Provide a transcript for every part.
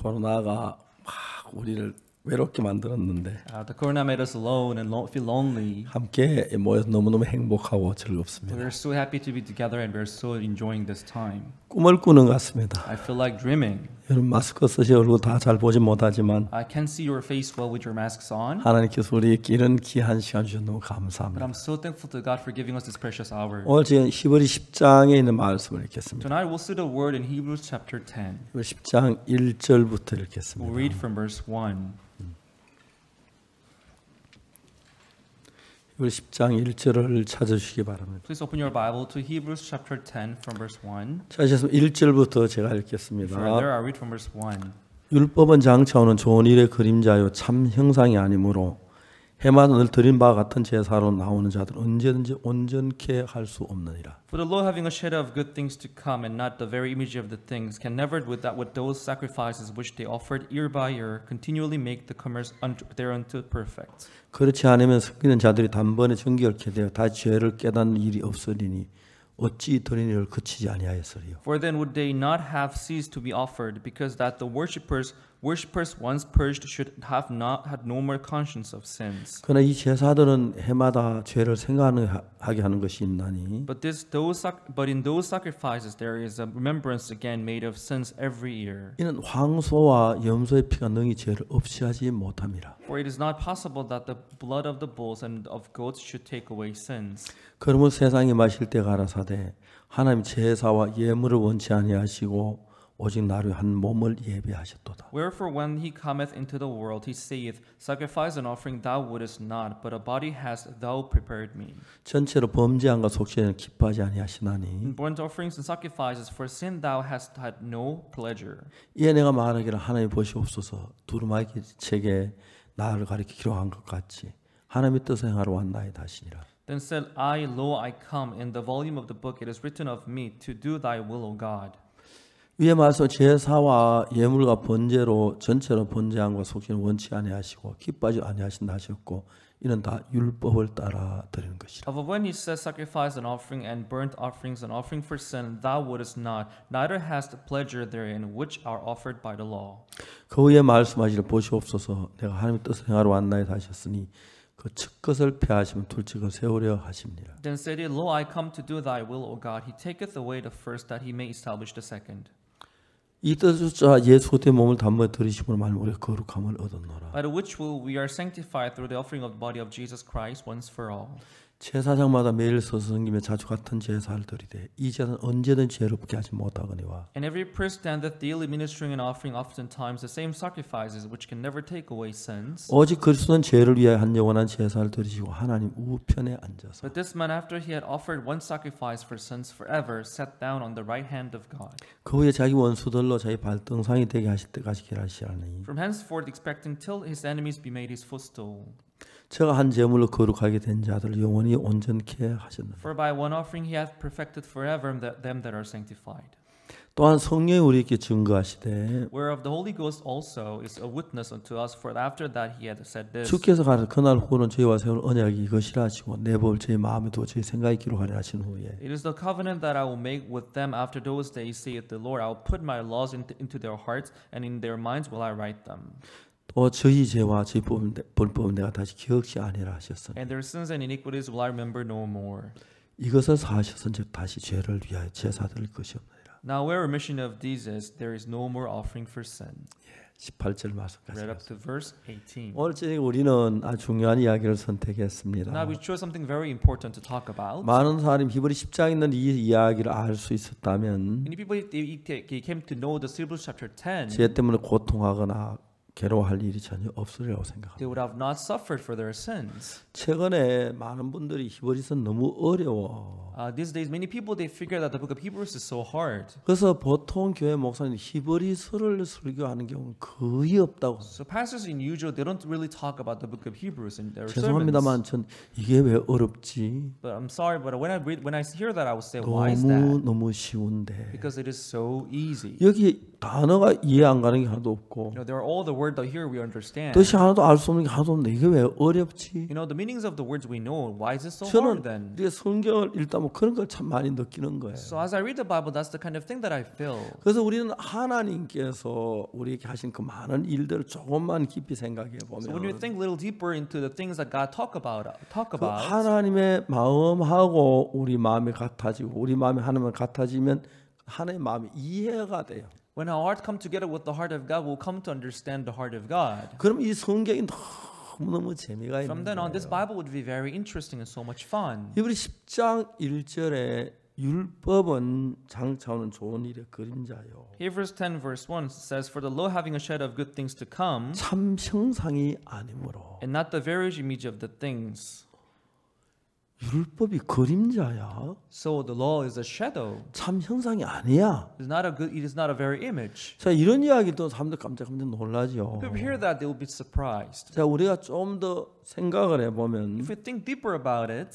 코로나가 막 우리를 외롭게 만들었는데 The corona made us alone and feel lonely. 함께 모여서 너무너무 행복하고 We 즐겁습니다. are so happy to be together and we are so enjoying this time. 꿈을 꾸는 것 같습니다. I feel like dreaming. 여러분 마스크 쓰시 얼굴 다 잘 보지 못하지만 I can't see your face well with your masks on, 하나님께서 우리에게 이런 귀한 시간 주셔서 너무 but 감사합니다. I'm so thankful to God for giving us this precious hour. 오늘 지금 히브리 10장에 있는 말씀을 읽겠습니다. Tonight we'll see the word in Hebrews chapter 10. 히브리 10장 1절부터 We'll 읽겠습니다. read from verse 1. 히브리 10장 1절을 찾아주시기 바랍니다. Please open your Bible to Hebrews chapter 10 from verse 1. 찾으셨으면 1절부터 제가 읽겠습니다. Further, I'll read from verse 1. 율법은 장차오는 좋은 일의 그림자요 참 형상이 아니므로 해마다 늘 드린 바와 같은 제사로 나오는 자들은 언제든지 온전케 할 수 없느니라. For the law having a shadow of good things to come and not the very image of the things can never with those sacrifices which they offered year by year continually make the comers thereunto perfect. 그렇지 않으면 섬기는 자들이 단번에 정결케 되어 다시 죄를 깨닫는 일이 없으리니 어찌 드린 일을 그치지 아니하였으리요. For then would they not have ceased to be offered, because that the worshippers once purged should have not had no more conscience of sins. 그러나 이 제사들은 해마다 죄를 생각하게 하는 것이 있나니 But in those sacrifices there is a remembrance again made of sins every year. 이는 황소와 염소의 피가 능히 죄를 없이 하지 못함이라. For it is not possible that the blood of the bulls and of goats should take away sins. 그러므로 세상에 마실 때 가라사대 하나님 제사와 예물을 원치 아니하시고 오직 나를 한 몸을 예배하셨도다. Wherefore when he cometh into the world he saith, Sacrifice and offering thou wouldest not, but a body hast thou prepared me. 전체로 범죄함과 속죄는 기뻐하지 In 아니하시나니 burnt offerings and sacrifices for sin thou hast had no pleasure. 이에 내가 말하기를 하나님 보시옵소서 두루마기 책에 나를 가리켜 기록한 것 같이 하나님의 뜻을 행하러 왔나이다 하시니라. Then said I, Lo, I come. In the volume of the book it is written of me, to do thy will, O God. 위에 말씀 제사와 예물과 번제로 전체로 번제함과 속죄는 원치 아니하시고 기뻐하지 아니하신다 하셨고 이는 다 율법을 따라 드리는 것이라. Of when he says sacrifice and offering and burnt offerings and offering for sin thou wouldest not, neither hast pleasure therein, which are offered by the law. 그 후에 말씀하시기를 보시옵소서 내가 하나님의 뜻을 행하러 왔나이다 하셨으니 그 첫 것을 폐하시면 둘째를 세우려 하십니다. Then said he, Lo, I come to do thy will, O God. He taketh away the first, that he may establish the second. 이 뜻조차 예수 그리스도의 몸을 단번에 들이심으로 말하면 우리가 거룩함을 얻었노라. By the which will we are sanctified through the offering of the body of Jesus Christ once for all. 제사장마다 매일 서서 섬기며 자주 같은 제사를 드리되 이 제사는 언제든지 죄롭게 하지 못하거니와 And every priest standeth daily ministering and offering oftentimes the same sacrifices which can never take away sins. 오직 그리스도는 죄를 위하여 한 영원한 제사를 드리시고 하나님 우편에 앉아서 But this man, after he had offered one sacrifice for sins forever, sat down on the right hand of God. 그 후에 자기 원수들로 자기 발등상이 되게 하실 때까지 기다리시라니 From henceforth expecting till his enemies be made his footstool. 제가 한 제물로 거룩하게 된 자들을 영원히 온전케 하셨느니라. For by one offering he hath perfected forever them that are sanctified. 또한 성령이 우리에게 증거하시되 Whereof the Holy Ghost also is a witness unto us, for after that he had said this. 주께서 가라 그날 후는 저희와 세울 언약이 이것이라 하시고 내 법을 저희 마음에 두어 저희 생각에 기록하려 하신 후에 It is the covenant that I will make with them after those days, saith the Lord. I will put my laws into their hearts, and in their minds will I write them. 또 저희 죄와 저희 불법은 내가 다시 기억지 아니라 하셨으니 And their sins and iniquities will I remember no more. 이것을 사하셨은즉 다시 죄를 위하여 제사 드릴 것이 없느니라. Now where remission of these is, there is no more offering for sin. 18절 말씀까지. Read up to verse 18. 오늘 저녁에 우리는 아주 중요한 이야기를 선택했습니다. Now we chose something very important to talk about. 많은 사람이 히브리 10장에 있는 이 이야기를 알 수 있었다면 Many people they came to know the Hebrews chapter 10. 죄 때문에 고통하거나 괴로워할 일이 전혀 없으리라고 생각합니다. They would have not suffered for their sins. 최근에 많은 분들이 히브리서는 너무 어려워. These days, many people they figure that the book of Hebrews is so hard. 그래서 보통 교회 목사님 히브리서를 설교하는 경우는 거의 없다고. So pastors in usual they don't really talk about the book of Hebrews in their 죄송합니다만 sermons. 전 이게 왜 어렵지? But I'm sorry, but when I hear that, I will say, why is that? 너무 쉬운데. Because it is so easy. 여기 단어가 이해 안 가는 게 하나도 없고 There are all the word here we understand. 뜻이 하나도 알 수 없는 게 하나도 없는데 이게 왜 어렵지? You know, the meanings of the words we know. Why is it so 저는 hard then? 우리가 성경을 읽다 보면 그런 걸 참 많이 느끼는 거예요. So as I read the Bible, that's the kind of thing that I feel. 그래서 우리는 하나님께서 우리에게 하신 그 많은 일들을 조금만 깊이 생각해 So when you 보면 think a little deeper into the things that God talk 그 about, 하나님의 마음하고 우리 마음이 같아지고 우리 마음이 하나님과 같아지면 하나님의 마음이 이해가 돼요. when our heart come together with the heart of God, we'll come to understand the heart of God. 그럼 이 성경이 너무너무 재미가 From 있는 then on, this 거예요. Bible would be very interesting and so much fun. 히브리 10장 1절에 율법은 장차오는 좋은 일의 그림자요. Hebrews 10 verse 1 says, For the law having a shadow of good things to come, 참 형상이 아니므로. and not the very image of the things. 율법이 그림자야. So the law is a shadow. 참 형상이 아니야. It is not a very image. 자, 이런 이야기 또 사람들 깜짝 놀라죠. If people hear that, they will be surprised. 자, 우리가 좀 더 생각을 해보면 If we think deeper about it,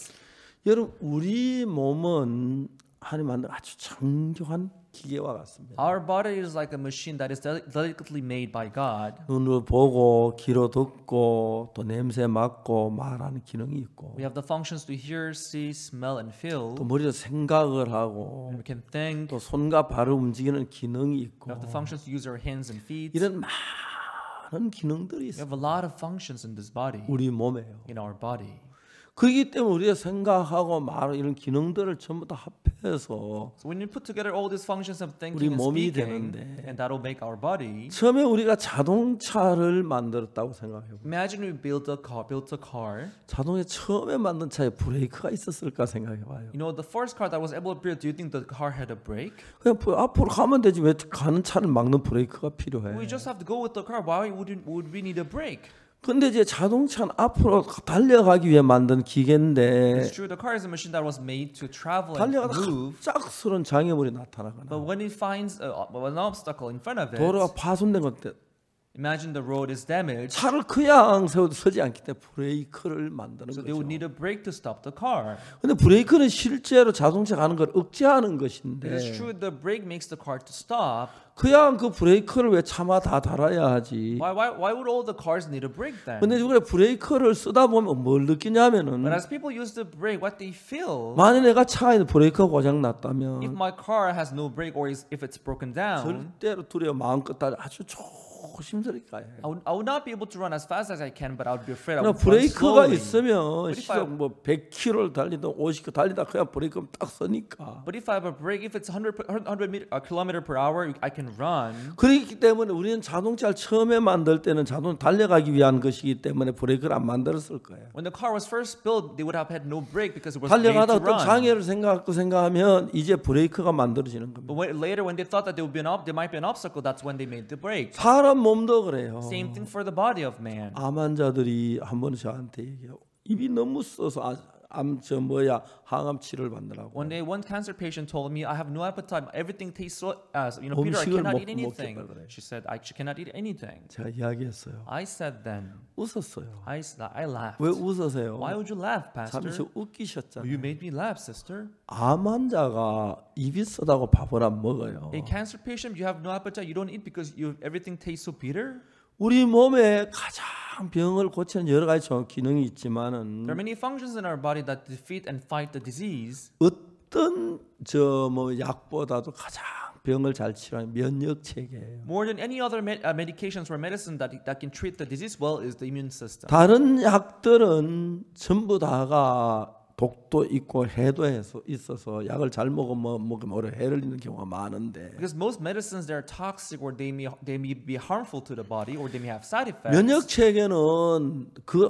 여러분 우리 몸은 하나님 만든 아주 정교한 기계와 같습니다. our body is like a machine that is delicately made by God. 눈으로 보고 귀로 듣고 또 냄새 맡고 말하는 기능이 있고 We have the functions to hear, see, smell, and feel. 또 머리로 생각을 하고 And we can think. 또 손과 발을 움직이는 기능이 있고 We have the functions to use our hands and feet. 이런 많은 기능들이 We 있어요. have a lot of functions in this body, 우리 몸에요. in our body. 그렇기 때문에 우리가 생각하고 말하는 이런 기능들을 전부 다 합해서 So when you put together all these functions of 우리 thinking and 몸이 speaking, 되는데 and that'll make our body. 처음에 우리가 자동차를 만들었다고 생각해요. Imagine we built a car. 자동차 처음에 만든 차에 브레이크가 있었을까 생각해봐요. You know, the first car that was able to build, do you think the car had a brake? 그냥 앞으로 가면 되지 왜 가는 차를 막는 브레이크가 필요해? We just have to go with the car. Why would we need a brake? 근데 이제 자동차는 앞으로 달려가기 위해 만든 기계인데 It's true, the car is a machine that was made to travel and 달려가다 move. 갑작스러운 장애물이 나타나거나 But when it finds an obstacle in front of it, 도로가 파손된 것 때 imagine the road is damaged, 차를 그냥 세워도 서지 않기 때문에 브레이크를 만드는 so they would 거죠. need a brake to stop the car. 근데 브레이크는 실제로 자동차 가는 걸 억제하는 It is 것인데 true, the brake makes the car to stop. 그냥 그 브레이크를 왜 차마 다 달아야 하지? Why would all the cars need a brake then? 근데 우리가 브레이크를 쓰다 보면 뭘 느끼냐면은 But as people use the brake, what they feel, 만약 내가 차에 브레이크가 고장 if 났다면 my car has no brake or if it's broken down, 절대로 두려워 마음껏 달려 아주 조심스럽게 가야 해요. I would not be able to run as fast as I can, but I would be afraid. I 그러나 would run 브레이크가 slowly. 있으면 But if I- 시속 뭐 100km를 달리든 50km 달리다 그냥 브레이크를 딱 서니까. But if I have a brake, if it's 100 kilometer per hour, I can run. 그렇기 때문에 우리는 자동차를 처음에 만들 때는 자동차 달려가기 위한 것이기 때문에 브레이크를 안 만들었을 거예요. When the car was first built, they would have had no brake because it was made 달려가다 to 어떤 run. 장애를 생각하면 이제 브레이크가 만들어지는 겁니다. But later, when they thought that there might be an obstacle, that's when they made the brake. 사람 몸도 그래요. Same thing for the body of man. 암 환자들이 한 번 저한테 얘기해요. 입이 너무 써서 항암 치료를 받느라고. One day, one cancer patient told me, "I have no appetite. Everything tastes so. Peter, I 음식을 cannot eat 먹겠다 anything." 그래. She said, "I cannot eat anything." 제가 이야기했어요. I said then, 웃었어요. I laughed. 왜 웃으세요? Why would you laugh, 참 Pastor? 저 웃기셨잖아요. You made me laugh, sister. 암 환자가 입이 쓰다고 밥을 안 먹어요. A cancer patient, you have no appetite. You don't eat because everything tastes so bitter. 우리 몸에 가장 병을 고치는 여러 가지 기능이 있지만은 There are many functions in our body that defeat and fight the disease. 어떤 약보다도 가장 병을 잘 치료하는 면역 체계예요. More than any other medications or medicine that can treat the disease well is the immune system. 다른 약들은 전부 다가 독도 있고 해도 있어서 약을 잘 먹으면 오히려 해를 입는 경우가 많은데 Because most medicines they are toxic or they may be harmful to the body or they may have side effects. 면역 체계는 그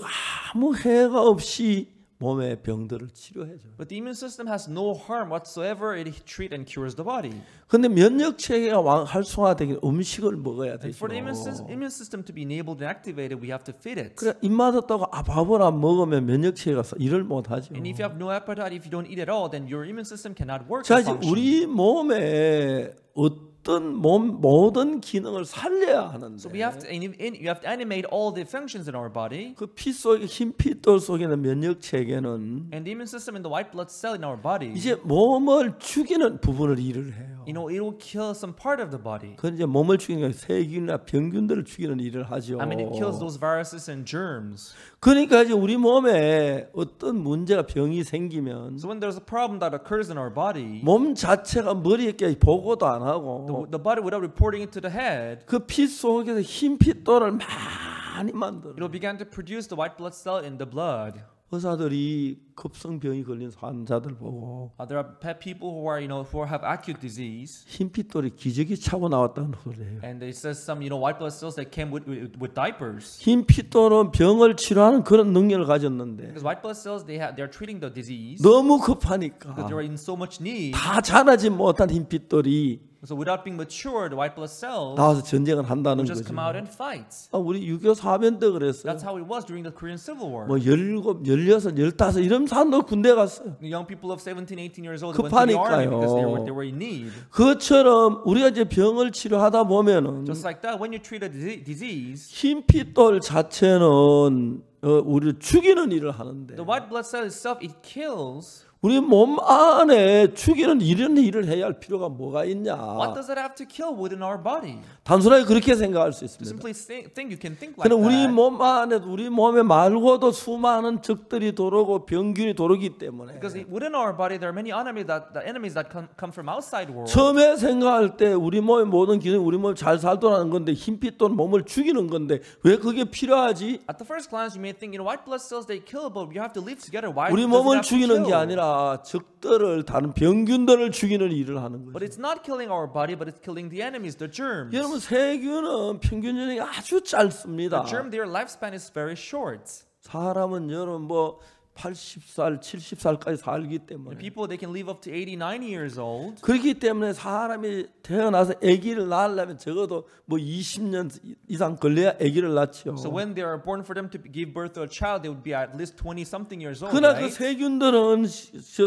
아무 해가 없이 몸의 병들을 치료해줘요. But the immune system has no harm whatsoever. It treats and cures the body. 근데 면역 체계가 활성화되기 음식을 먹어야 And 되죠. for the immune system to be enabled and activated, we have to feed it. 그래 입맛 없다고 밥을 안 먹으면 면역 체계가 일을 못 하죠. And if you have no appetite, if you don't eat at all, then your immune system cannot work. 자, and 이제 function. 우리 몸에 어떤 모든 기능을 살려야 하는데 So we have to you have to animate all the functions in our body. 그 피 속에 흰 피돌 속에 있는 면역 체계는 And the immune system in the white blood cell in our body 이제 몸을 죽이는 부분을 일을 해요. 죽여요. it will kill some part of the body. 그 이제 몸을 죽이는 게 세균이나 병균들을 죽이는 일을 하죠. I mean, it kills those viruses and germs. 그러니까 이제 우리 몸에 어떤 문제가 병이 생기면 So when there's a problem that occurs in our body, 몸 자체가 머리에 보고도 안 하고 the body, without reporting it to the head, 그 피 속에서 흰 핏돌을 많이 만들어. it will begin to produce the white blood cell in the blood. 의사들이 급성병이 걸린 환자들 보고 There are people who are, who have acute disease, 흰 핏돌이 기저귀 차고 나왔다는 소리예요. and they says some, white blood cells that came with diapers. 흰 핏돌은 병을 치료하는 그런 능력을 가졌는데 Because white blood cells, they're treating the disease 너무 급하니까 because they're in so much need. 다 자라지 못한 흰 핏돌이 So without being mature, the white blood cells 나와서 전쟁을 한다는 will just 거죠. come out and fight. 우리 6.25 사변 때 그랬어요. That's how it was during the Korean Civil War. 뭐 17, 16, 15 이런 사람도 군대 갔어요. The young people of 17, 18 years old went to the army because they were in need. 그것처럼 우리가 이제 병을 치료하다 보면은 Just like that, when you treat a disease, 흰 핏돌 자체는 우리를 죽이는 일을 하는데 the white blood cell itself, it kills. 우리 몸 안에 죽이는 이런 일을 해야 할 필요가 뭐가 있냐? What does it have to kill within our body? 단순하게 그렇게 생각할 수 To 있습니다. simply think you can think like 그럼 우리 that. 몸 안에 우리 몸에 말고도 수많은 적들이 도르고 병균이 도르기 때문에 Because within our body there are many enemies that come from outside world. 처음에 생각할 때 우리 몸의 모든 기능 우리 몸 잘 살도록 건데 흰빛도 몸을 죽이는 건데 왜 그게 필요하지? At the first glance you may think, white blood cells they kill, but you have to live together. Why 우리 does it 몸을 have to 죽이는 게 kill? 아니라 적들을 다른 병균들을 죽이는 일을 하는 But 거죠. it's not killing our body, but it's killing the enemies, the germs. 여러분 세균은 평균寿命이 아주 짧습니다. The germ, their lifespan is very short. 사람은 여러분 뭐 80살, 70살까지 살기 때문에 People, they can live up to 80, 90 years old. 그렇기 때문에 사람이 태어나서 아기를 낳으려면 적어도 뭐 20년 이상 걸려야 아기를 낳지요. So when they are born, for them to give birth to a child, they would be at least 20-something years old, 그러나 그 right? 세균들은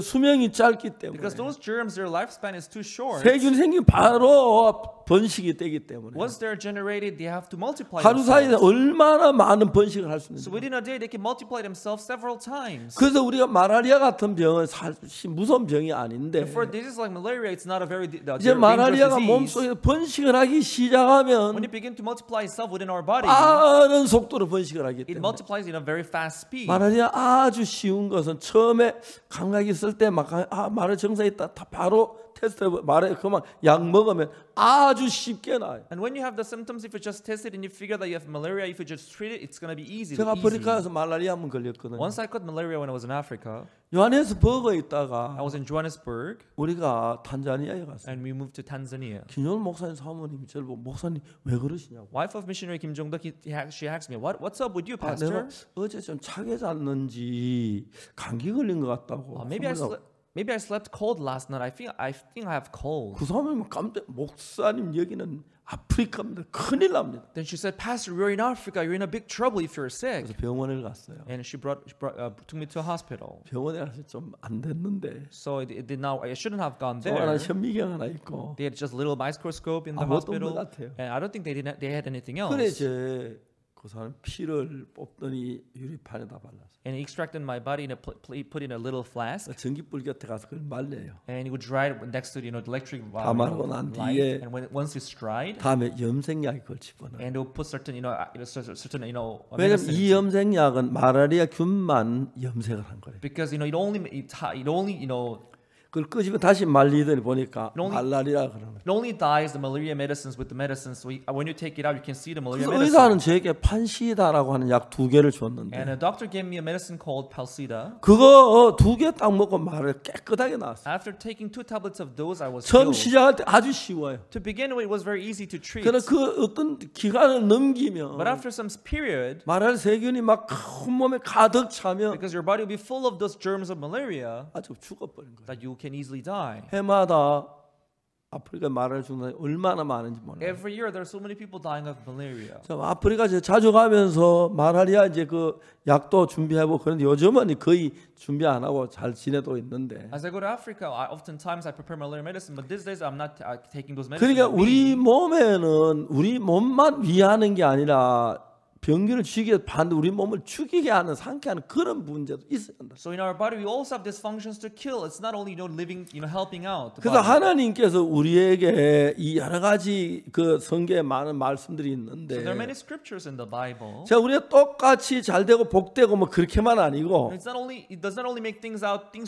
수명이 짧기 때문에 Because those germs, their lifespan is too short. 세균 생기면 바로 번식이 되기 때문에 Once they're generated, they have to multiply 하루 사이에 themselves. 얼마나 많은 번식을 할 수 So 있는지. within a day, they can multiply themselves several times. 그래서 우리가 마라리아 같은 병은 사실 무서운 병이 아닌데 For diseases like malaria, it's not a very 이제 dangerous 마라리아가 disease. 몸속에 번식을 하기 When 시작하면 it begins to multiply itself within our body, 빠른 속도로 번식을 하기 it 때문에 multiplies in a very fast speed. 마라리아 아주 쉬운 것은 처음에 감각이 있을 때 막 마라리아 증상이 있다 다 바로 테스트 마라리아 그만 약 먹으면 아주 쉽게 나요. And when you have the symptoms, if you just test it and you figure that you have malaria, if you just treat it, it's going to be easy. 제가 easy. 아프리카에서 말라리아 한번 걸렸거든요. Once I caught malaria when I was in Africa. 요하네스버그에 I 있다가 was in Johannesburg 우리가 탄자니아에 갔어요. and we moved to Tanzania. 김용훈 목사님 사모님이 저를 보고 목사님 왜 그러시냐고. Wife of missionary Kim Jong-duk, she asked me, "What's up with you, 내가 pastor?" 어제 좀 차게 잤는지 감기 걸린 것 같다고. Maybe I slept cold last night. I think I have cold. 그 사모님 깜짝 목사님 여기는 아프리카입니다. 큰일 납니다. Then she said, "Pastor, you're in Africa. You're in a big trouble if you're sick." 그래서 병원을 갔어요. And she took me to a hospital. 병원에 가서 좀 안 됐는데 So it did not. I shouldn't have gone 또 하나 there. 현미경 하나 있고 They had just a little microscope in the 아무것도 없는 hospital, 것 같아요. and I don't think they had anything else. 그래 그 사람 피를 뽑더니 유리판에다 발랐어. And he extracted my body and put in a little flask, 전기불 곁에 가서 그걸 말려요. and he would dry it next to the electric 다 마르고 난 light. 뒤에 And once it's dried, 다음에 염색약이 그걸 집어넣어요. and they'll put certain 왜냐면 medicine. 이 염색약은 마라리아 균만 염색을 한 거예요. Because it only 그걸 끄집어 다시 말리더니 보니까 only- 말라리아 그러는 거예요. it only dyes the malaria medicines with the medicines. So when you take it out, you can see the malaria 그래서 의사는 medicine. 저에게 판시다라고 하는 약 2개를 줬는데 And a doctor gave me a medicine called Palsida. 그거 2개 딱 먹고 말을 깨끗하게 나왔어요. After taking 2 tablets of those, I was 처음 healed. 시작할 때 아주 쉬워요. To begin with, it was very easy to treat. 그러나 그 어떤 기간을 넘기면 But after some period, 말할 세균이 막 온몸에 가득 차면 because your body will be full of those germs of malaria, 아주 죽어버린 거예요. that you can easily die. 해마다 아프리카 말할 중에 얼마나 많은지 몰라요. Every year, there are so many people dying of malaria. 아프리카 자주 가면서 말하리아 이제 그 약도 준비하고 그런데 요즘은 거의 준비 안 하고 잘 지내도 있는데. As I go to Africa, oftentimes I prepare malaria medicine, but these days I'm not taking those medicines. 그러니까 with me. 우리 몸에는 우리 몸만 위하는 게 아니라 병균을 죽이게 반대 우리 몸을 죽이게 하는 상쾌하는 그런 문제도 있어야 한다. So in our body, we also have these functions to kill. It's not only living, helping out. the 그래서 body. 하나님께서 우리에게 이 여러 가지 그 성경에 많은 말씀들이 So there are 있는데, many scriptures in the Bible. 자 우리가 똑같이 잘 되고 복되고 뭐 그렇게만 아니고, It does not only make things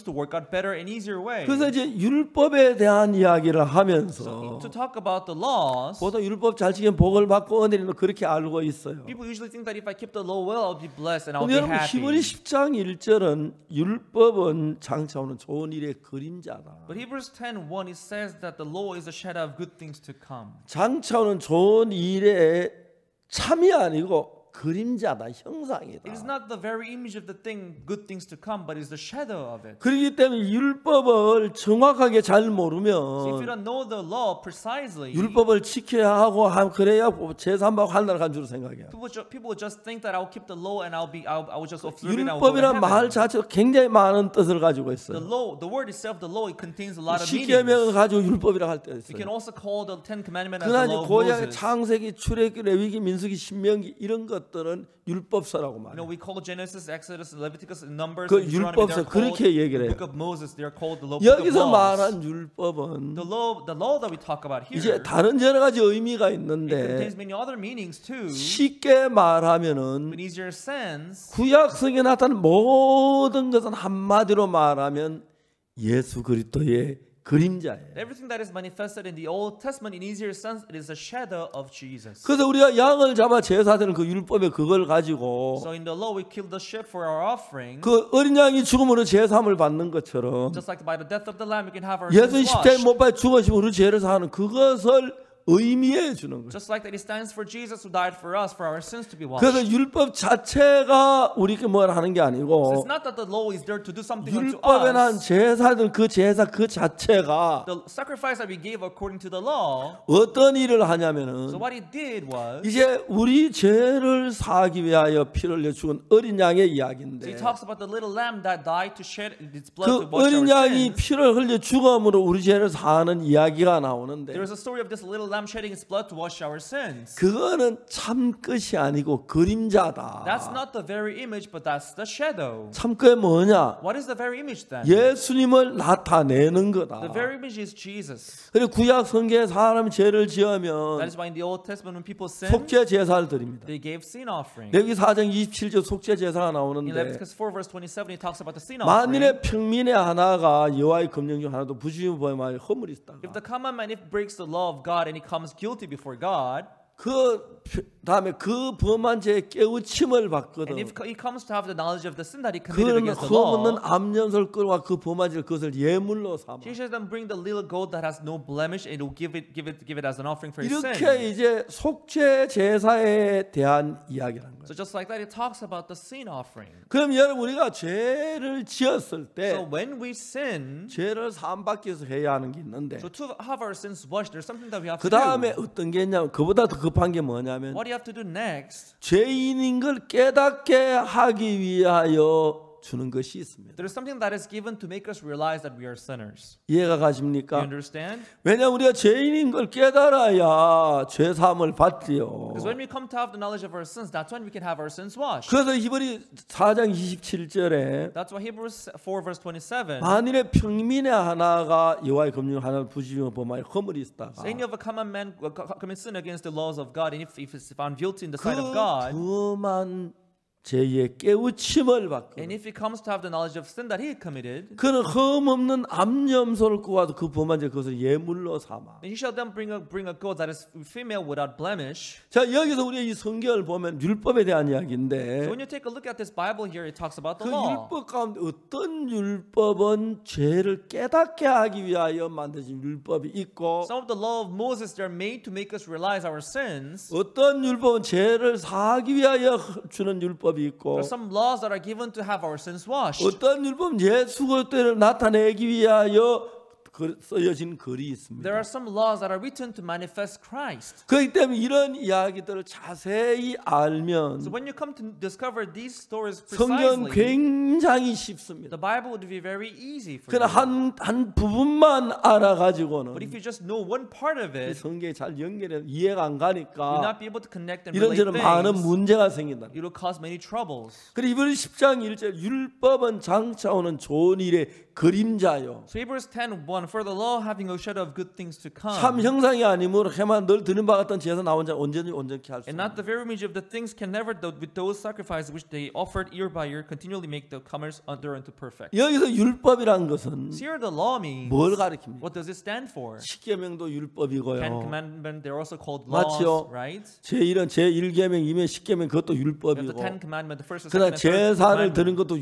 to work out better and easier way. 그래서 이제 율법에 대한 이야기를 So 하면서 to talk about the laws, 보통 율법 잘 지키면 복을 받고 은혜는 그렇게 알고 있어요. people usually think that if I keep the law well, I'll be blessed and I'll 근데 be 여러분 happy. 히브리 10장 1절은 율법은 장차오는 좋은 일의 그림자다. But Hebrews 10:1 it says that the law is a shadow of good things to come. 장차오는 좋은 일의 참이 아니고 그림자다, 형상이다. It is not the very image of the good things to come, but is the shadow of it. 그렇기 때문에 율법을 정확하게 잘 So if you 모르면 don't know the law precisely, 율법을 지켜야 하고 그래야 제3박 하늘을 간 줄 생각해요. people just think that I'll keep the law and I will just observe it and I'll go to 율법이란 말 heaven. 자체가 굉장히 많은 뜻을 가지고 The 있어요. law, the word itself, the law, it contains a lot of 십계명을 meanings. 가지고 율법이라 할 때 You can 있어요. also call the Ten Commandments as 그러나 the 이제 law of 고향의 Moses. 창세기, 출애굽기, 레위기, 민수기, 신명기 이런 것들은 율법서라고 말해요. We call Genesis, Exodus, Leviticus, Numbers, 그 and Deuteronomy. 율법서 They're called 그렇게 얘기를 the 해요. Book of Moses. They're called the Book of 여기서 Laws. 말한 율법은 The law that we talk about here, 이제 다른 여러 가지 의미가 it 있는데 contains many other meanings too. 쉽게 말하면은 In easier sense, 구약성에 나타난 모든 것은 한마디로 말하면 예수 그리스도의 그림자예요. everything that is manifested in the Old Testament, in easier sense, it is a shadow of Jesus. 그래서 우리가 양을 잡아 제사드리는 그 율법의 그걸 가지고 So in the law, we kill the sheep for our offering. 그 어린 양이 죽음으로 제사함을 받는 것처럼 Just like by the death of the Lamb, we can have our 예수님 sins 십자가에 washed. 못 박혀 죽으시고 우리 죄를 사하는 그것을 의미해 주는 거예요. Just like that, it stands for Jesus who died for us, for our sins to be washed. 그래서 율법 자체가 우리에게 뭘 하는 게 So 아니고 it's not that the law is there to do something unto 율법에 난 us. 제사들 그 제사 그 자체가 The sacrifice that we gave according to the law. 어떤 일을 So 하냐면은 what he did was, 이제 우리 죄를 사하기 위하여 피를 흘려 죽은 어린 양의 so he 이야기인데 talks about the little lamb that died to shed its blood 그 to wash our 어린 양이 sins. 피를 흘려 죽음으로 우리 죄를 사하는 이야기가 나오는데 There is a story of this little lamb shedding its blood to wash our sins. 그거는 참 끝이 아니고 그림자다. That's not the very image, but that's the shadow. 참 끝이 뭐냐? What is the very image then? 예수님을 나타내는 거다. The very image is Jesus. 그리고 구약 성경에 사람이 죄를 That 지으면 is why in the Old Testament when people sinned, 속죄 제사를 드립니다. they gave sin offering. 레위 4장 27절 속죄 제사가 In 나오는데 Leviticus 4 verse 27, it talks about the sin offering. 만일의 평민의 하나가 여호와의 검령 중 하나도 부주의무 범하여 허물이 있다가 If the common man if breaks the law of God and he comes guilty before God, 그 다음에 그 범한 죄의 깨우침을 and 받거든. if he comes to have the knowledge of the sin that he committed 그러면 against the law, 흠없는 암연설 끌과 그 범한 죄를 그것을 예물로 삼아. he shall then bring the little goat that has no blemish and will give it as an offering for his sin. 이렇게 이제 속죄 제사에 대한 이야기라는 거예요. So just like that, it talks about the sin offering. 그럼 여러분 우리가 죄를 지었을 때 So when we sin, 죄를 사함받기 위해서 해야 하는 게 있는데 so to have our sins washed, there's something that we have 그 to 다음에 do. 어떤 게 있냐면 그보다 더 급한 게 뭐냐면 What do you have to do next? 죄인인 걸 깨닫게 하기 위하여 주는 것이 있습니다. There is something that is given to make us realize that we are sinners. 이해가 You 가십니까? understand? 왜냐하면 우리가 죄인인 걸 깨달아야 죄 사함을 받지요. Because when we come to have the knowledge of our sins, that's when we can have our sins washed. 그래서 히브리 4장 27절에 That's why Hebrews 4 verse 27. 만일의 평민의 하나가 여호와의 검령 하나를 부지며 범하여 허물이 있다가 So any of a common man commits sin against the laws of God, and if it's found guilty in the 그 sight of God, 범한 죄의 깨우침을 and 받거든. if he comes to have the knowledge of sin that he committed, 그는 흠없는 암염소를 구하도 그 범한 죄 그것을 예물로 삼아. then he shall then bring a goat that is female without blemish. 자 여기서 우리가 이 성경을 보면 율법에 대한 So 이야기인데 when you take a look at this Bible here, it talks about 그 the law. 율법 가운데 어떤 율법은 죄를 깨닫게 하기 위하여 만드신 율법이 있고 Some of the law of Moses, they're made to make us realize our sins. 어떤 율법은 죄를 사하기 위하여 주는 율법이 있고 There are some laws that are given to have our sins washed. 어떤 율법은 예수 그리스도를 나타내기 위하여 쓰여진 글이 있습니다. There are some laws that are written to manifest Christ. 그렇기 때문에 이런 이야기들을 자세히 알면 So when you come to discover these stories 성경 precisely, 굉장히 쉽습니다. the Bible would be very easy for 그러나 you. 한 부분만 알아가지고는 But if you just know one part of 이 it, 성경이 잘 연결해 이해가 안 you'll 가니까 not be able to connect and relate 이런저런 많은 things. 문제가 생긴다. It will cause many troubles. 그리고 이번 10장 1절 율법은 장차오는 좋은 일의 그림자요. So Hebrews 10:1 for the law having a shadow of good things to 참 come, 형상이 아니므로 해만 늘 드는 바 같던 제사 나온 자 언제든지 온전케 할 수 and 있다. not the very image of the things can never with those sacrifices which they offered year by year continually make the comers under unto perfect. 여기서 율법이란 것은 So here the law means, 뭘 가리킵니까? what does it stand for? 십계명도 Ten 율법이고요. Commandments, they're also called 맞죠? laws, right? 제1은 제1계명, 2면 10계명 그것도 We have 율법이고 the Ten Commandments, the first, the 그다음 second, and third 제사를 commandment. 드는 것도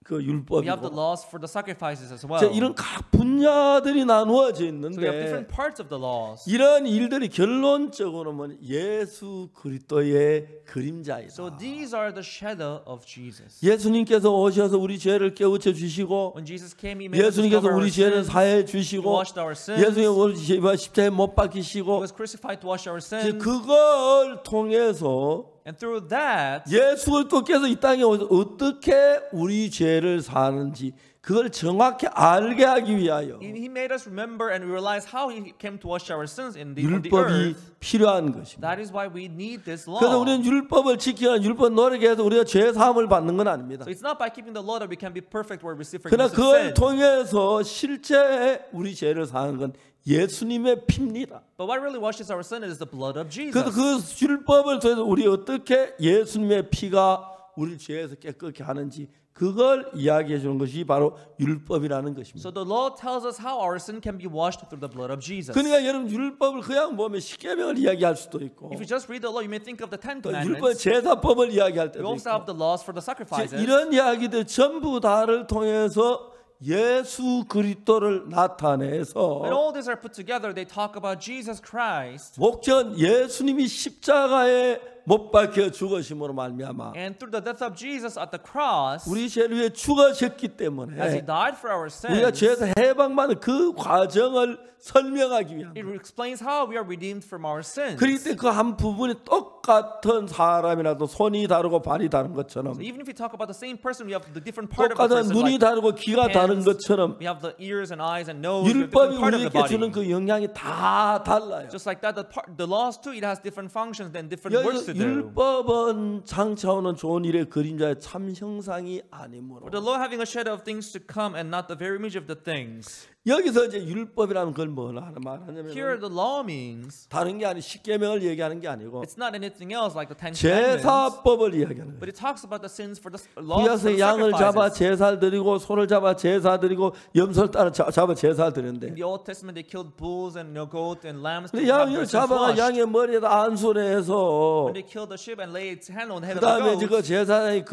그 We have the 율법이고 laws for the sacrifices as well. 이런 각 분야들이 나누어져 So we have 있는데 different parts of the laws. 이런 일들이 결론적으로는 예수 그리스도의 그림자이다. So these are the shadow of Jesus. 예수님께서 오셔서 우리 죄를 깨우쳐 주시고 When Jesus came, He made us 예수님께서 discover our 우리 죄를 sins. 사해 He 주시고 washed our sins. 예수님 우리 십자가에 못 He 박히시고 was crucified to wash our 이제 sins. 그걸 통해서 And through that, 예수 그리스도께서 이 땅에 오셔서 어떻게 우리 죄를 사는지 그걸 정확히 알게 하기 위하여 He made us remember and realize how He came to wash our sins on the 율법이 earth. 필요한 것입니다. That is why we need this law. 그래서 우리는 율법을 지키는 율법 노력해서 우리가 죄 사함을 받는 건 아닙니다. So it's not by keeping the law that we can be perfect or receive 그러나 forgiveness of 그걸 sin. 통해서 실제 우리 죄를 사는 건 예수님의 피입니다. But what really washes our sin is the blood of Jesus. 그래서 그 율법을 통해서 우리 어떻게 예수님의 피가 우리 죄에서 깨끗게 하는지 그걸 이야기해 주는 것이 바로 율법이라는 것입니다. So the law tells us how our sin can be washed through the blood of Jesus. 그러니까 여러분 율법을 그냥 보면 십계명을 이야기할 수도 있고 If you just read the law, you may think of the Ten 또 율법 Commandments. 제사법을 이야기할 때도 You also 있고 have the laws for the sacrifices. 이런 이야기들 전부 다를 통해서 예수 그리스도를 나타내서 When all these are put together, they talk about Jesus Christ. 목적은 예수님이 십자가에 못 박혀 죽으심으로 말미암아 And through the death of Jesus at the cross, 우리 죄를 위해 죽으셨기 as He 때문에 died for our 우리가 sins, 죄에서 해방받는 그 과정을 설명하기 위함. it explains how we are redeemed from our sins. 그럴 때 그 한 부분이 똑같은 사람이라도 손이 다르고 발이 다른 것처럼 So even if we talk about the same person, we have the different part of the 똑같은 person. 눈이 Like 다르고 귀가 다른 hands, 것처럼 we have the ears and eyes and nose. We have 율법이 different part of the 우리에게 body. 주는 그 영향이 다 달라요. Just like that, the laws too, it has different functions and different works 여기서 to do. 율법은 장차오는 좋은 일의 그림자의 참 형상이 아니므로 But the law having a shadow of things to come and not the very image of the things. 여기서 이제 율법이라는 걸 뭐라 말하냐면 Here the law means 다른 게 아니 십계명을 얘기하는 게 아니고 it's not anything else like the Ten Commandments, 제사법을 이야기하는 거예요. but it talks about the sins for the laws for 구약에서 the 양을 잡아 sacrifices. 제사를 드리고 소를 잡아 제사 드리고 염소를 따라 잡아 제사를 드리는데 In the Old Testament, they killed bulls and goat and lambs to 근데 have their 양을 sins 잡아가 washed. 양의 머리에다 안수를 해서 When they killed the sheep and laid its hand on the head 그 of 다음에 the 그 goat, 제사장이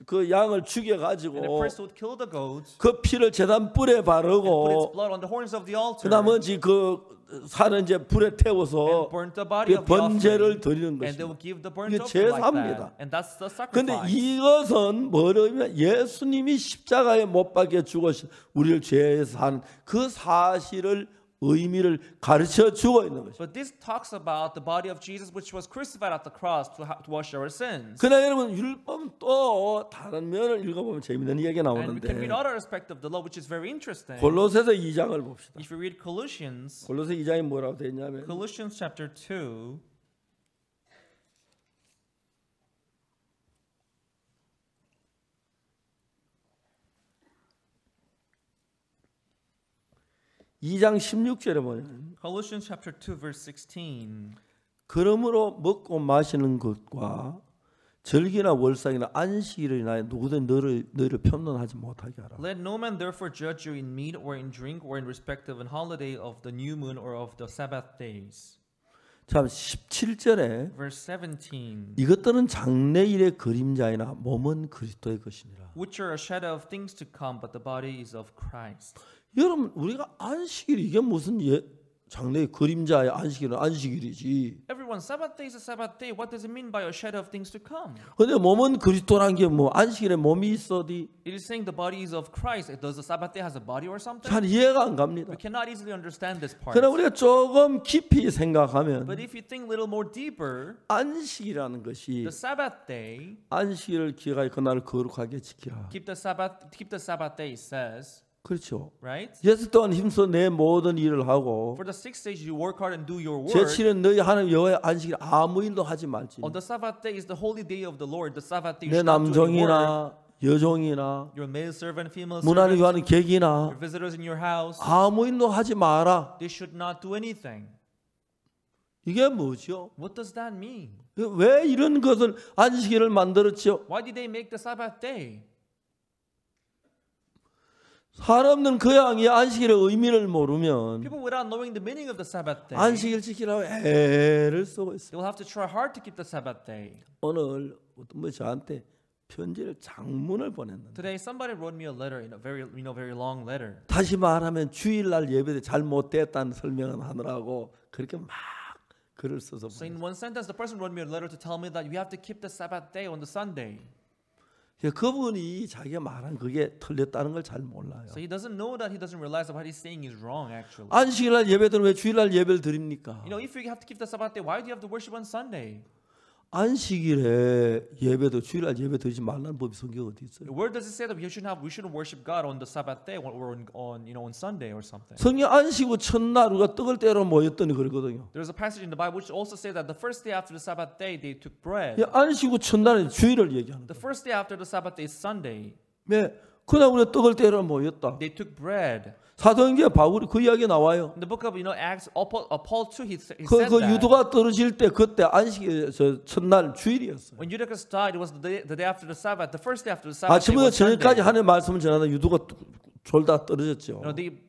그 양을 and the 죽여가지고 priest would kill the goat 그 피를 제단 뿔에 and put its 바르고 blood on the horns of the altar 그 나머지 그 살은 이제 불에 태워서 and burnt the body 그 of the 번제를 offering. 드리는 And they 것입니다. will give the burnt 이게 offering like 제사입니다. that. And that's the 근데 sacrifice. 이것은 뭐냐면 예수님이 십자가에 못 박혀 죽으신 우리를 죄에서 하는 그 사실을 의미를 가르쳐 주고 있는 것입니다. But this talks about the body of Jesus which was crucified at the cross to wash our sins. 그러나 여러분 율법은 또 다른 면을 읽어보면 재밌는 이야기가 And we can read 나오는데 other aspect of the law which is very interesting. 골로새서 2장을 봅시다. If you read Colossians, 골로새 2장이 뭐라고 되어 있냐면 Colossians chapter 2, 이 2장 16절에 보면 Colossians chapter 2 verse 16. 그러므로 먹고 마시는 것과 절기나 월상이나 안식일을 인하여 누구든 너희를 편론하지 못하게 하라. Let no man therefore judge you in meat or in drink or in respect of an holiday of the new moon or of the Sabbath days. 참 17절에 Verse 17. 이것들은 장래일의 그림자이나 몸은 그리스도의 것이니라. Which are a shadow of things to come, but the body is of Christ. 여러분 우리가 안식일 이게 무슨 장래의 그림자의 안식일은 안식일이지. Everyone, Sabbath day is a Sabbath day. What does it mean by a shadow of things to come? 근데 몸은 그리스도란 게 뭐 안식일에 몸이 있어디 It is saying the body is of Christ. Does the Sabbath day has a body or something? 잘 이해가 안 갑니다. We cannot easily understand this part. 그러나 우리가 조금 깊이 생각하면 But if you think a little more deeper, 안식이라는 것이 the Sabbath day, 안식일을 기억하여 그날을 거룩하게 지키라. keep the Sabbath day, it says, 그렇죠. right? 6일 동안 힘써 내 모든 일을 하고 For the 6 days you work hard and do your work. 제7일 너희 하나님 여호와의 안식일 아무 일도 하지 말지. On the Sabbath day is the holy day of the Lord. The Sabbath day 내 you should not do any work. 남종이나 여종이나 Your male servant, female 문안을 servant, 요하는 your 객이나 visitors in your house, 아무 일도 하지 마라. they should not do anything. 이게 뭐죠? What does that mean? 왜 이런 것을 안식일을 만들었죠? Why did they make the Sabbath day? 사람들은 그양의 안식일의 의미를 모르면 People without knowing the meaning of the Sabbath day, 안식일 지키라고 애를 쓰고 있어요. they will have to try hard to keep the Sabbath day. 오늘 어떤 분이 저한테 편지를 장문을 보냈는데 Today, somebody wrote me a letter, in a very long letter. 다시 말하면 주일날 예배 때 잘못됐다는 설명을 하느라고 그렇게 막 글을 써서 So in one sentence, the person wrote me a letter to tell me that you have to keep the Sabbath day on the Sunday. 그분이 자기가 말한 그게 틀렸다는 걸 잘 몰라요. So he doesn't know that he doesn't realize that what he's saying is wrong actually. 안식일날 예배들은 왜 주일날 예배를 드립니까? You know, if you have to keep the Sabbath day, why do you have to worship on Sunday? 안식일에 예배도 주일날 예배 드리지 말라는 법이 성경에 어디 있어요? Where does it say that we shouldn't worship God on the Sabbath day or on Sunday or something? 성경 안식 후 첫날 우리가 떡을 떼러 모였더니 그러거든요. There's a passage in the Bible which also says that the first day after the Sabbath day they took bread. 안식 후 첫날은 주일을 얘기하는 The 거예요. first day after the Sabbath day is Sunday. 네, 그날 우리가 떡을 떼러 모였다. They took bread. 사도행전 바울이 그 이야기 나와요. In the book of Acts, Paul too he said 그 that. 유다가 떨어질 때 그때 안식일 첫날 주일이었어요. When Eutychus died, it was the day after the Sabbath. The first day after the Sabbath day 아침부터 was Sunday. 저녁까지 하나님의 말씀을 전하다 유다가 졸다 떨어졌죠.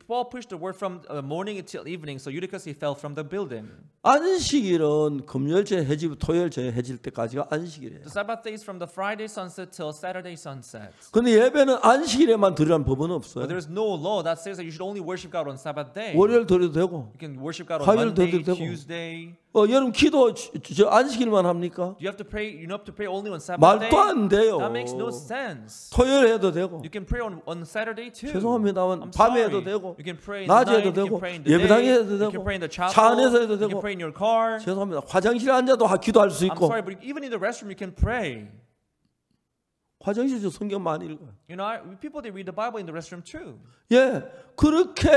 Paul preached the word from morning until evening, so Eutychus he fell from the building. 안식일은 금요일 전에 해지고 토요일 전에 해질 때까지가 안식일이에요. The Sabbath day is from the Friday sunset till Saturday sunset. 근데 예배는 안식일에만 드리라는 법은 없어요. But there is no law that says that you should only worship God on Sabbath day. 월요일 드려도 되고 You can worship God on 화요일 Monday, 드려도 되고. Tuesday. 여러분 기도 저 안식일만 합니까? You have to pray. You have to pray only on Sabbath day. 말도 안 돼요. That makes no sense. 토요일 해도 되고 You can pray on Saturday too. 죄송합니다만 I'm 밤에 sorry. 해도 되고 You can pray in the 낮에 night. 해도 You can 되고 pray in the 예배당에 day. 해도 You 되고 can pray in the 차 chapel. 안에서 해도 You can 되고 pray in your car. 죄송합니다. 화장실에 앉아도 기도할 수 I'm 있고 sorry, but even in the restroom you can pray. 화장실에서 성경 많이 읽어요. You know, people they read the Bible in the restroom too. 예, 그렇게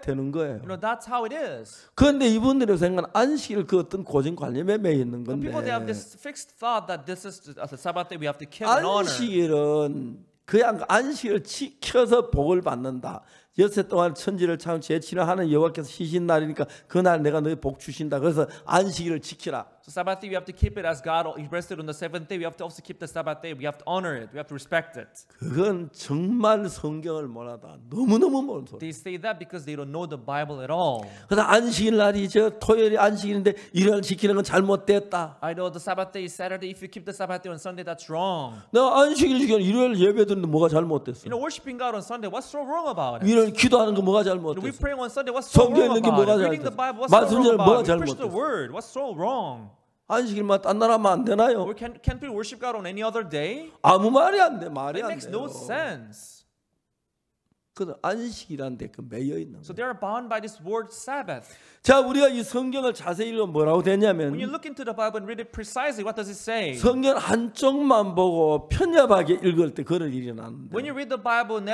되는 거예요. You know, that's how it is. 그런데 이분들의 생각은 안식일 그 어떤 고정관념에 매 있는 But 건데 people they have this fixed thought that this is the Sabbath day we have to keep and honor. 안식일은 그냥 안식을 지켜서 복을 받는다. 여세 동안 천지를 참 제치를 하는 여호와께서 쉬신 날이니까 그날 내가 너희 복 주신다. 그래서 안식일을 지키라. So Sabbath day we have to keep it as God rested on the seventh day. We have to also keep the Sabbath day. We have to honor it. We have to respect it. 그건 정말 성경을 몰라다. 너무너무 모르는 소리. They say that because they don't know the Bible at all. 그래서 안식일 날이 토요일이 안식일인데 일요일 지키는 건 잘못됐다. I know the Sabbath day is Saturday. If you keep the Sabbath day on Sunday, that's wrong. 내가 안식일 지키는 일요일 예배 드리는데 뭐가 잘못됐어? You know, worshiping God on Sunday, what's so wrong about it? 일요일 기도하는 거 뭐가 You know, we 잘못됐어? praying on Sunday, what's so 성경에 wrong 있는 게 about 뭐가 it? Reading the 잘못됐어? Bible, what's so 말씀 wrong 전에 뭐가 about it? We preach the 잘못됐어? word, what's so wrong? 안식일만 딴 나라 하면 안 되나요? Or can't we worship God on any other day? 아무 말이 안 돼. 말이 It 안 makes 돼요. no sense. 그 안식이란 데 그 매여 있는 So 거예요. they are bound by this word Sabbath. 자, 우리가 이 성경을 자세히 읽으면 뭐라고 When you 되냐면 look into the Bible and read it precisely, what does it say? 성경 한쪽만 보고 편협하게 읽을 때 그런 일이 When 나는데. you read the Bible in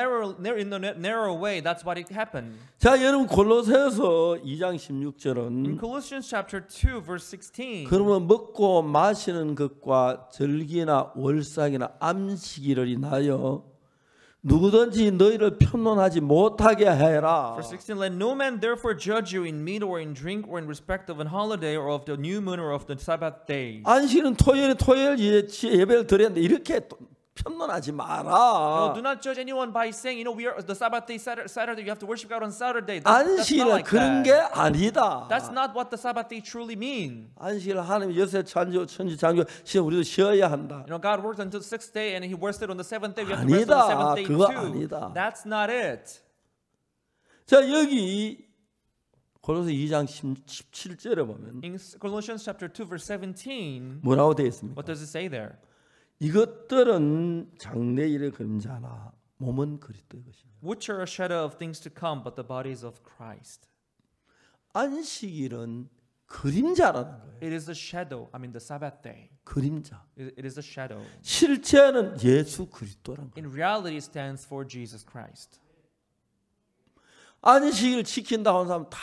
the narrow way, that's what it happened. 자, 여러분 골로새서 2장 In 16절은 Colossians chapter 2, verse 16. 그러면 먹고 마시는 것과 절기나 월삭이나 암식일을 인하여 누구든지 너희를 편론하지 못하게 해라. Verse 16, let no man therefore judge you in meat or in drink or in respect of an holiday or of the new moon or of the Sabbath day. 안식일은 토요일 예배를 드려야 되는데 이렇게 편론하지 No, 마라. do not judge anyone by saying, you know, we are the Sabbath day, Saturday, you have to worship God on Saturday. That's not 안식일은 like 그런 게 that. 아니다. That's not what the Sabbath day truly mean. 안식일 하나님 여세 천지 창조 시험 우리도 쉬어야 한다. You know, God worked until the sixth day and He rested on the seventh day. We have to rest on the 아니다. seventh day 그거 too. 아니다. That's not it. 자, 여기 골로새 2장 17절에 보면 In Colossians chapter 2 verse 17, 뭐라고 되어 있습니까? what does it say there? 이것들은 장래일의 그림자나 몸은 그리스도의 것입니다. Which are a shadow of things to come, but the bodies of Christ. 안식일은 그림자라는 거예요. It is the shadow, the Sabbath day. 그림자. It is a shadow. 실제는 예수 그리스도란 거예요. In reality, it stands for Jesus Christ. 안식일을 지킨다고 하는 사람 다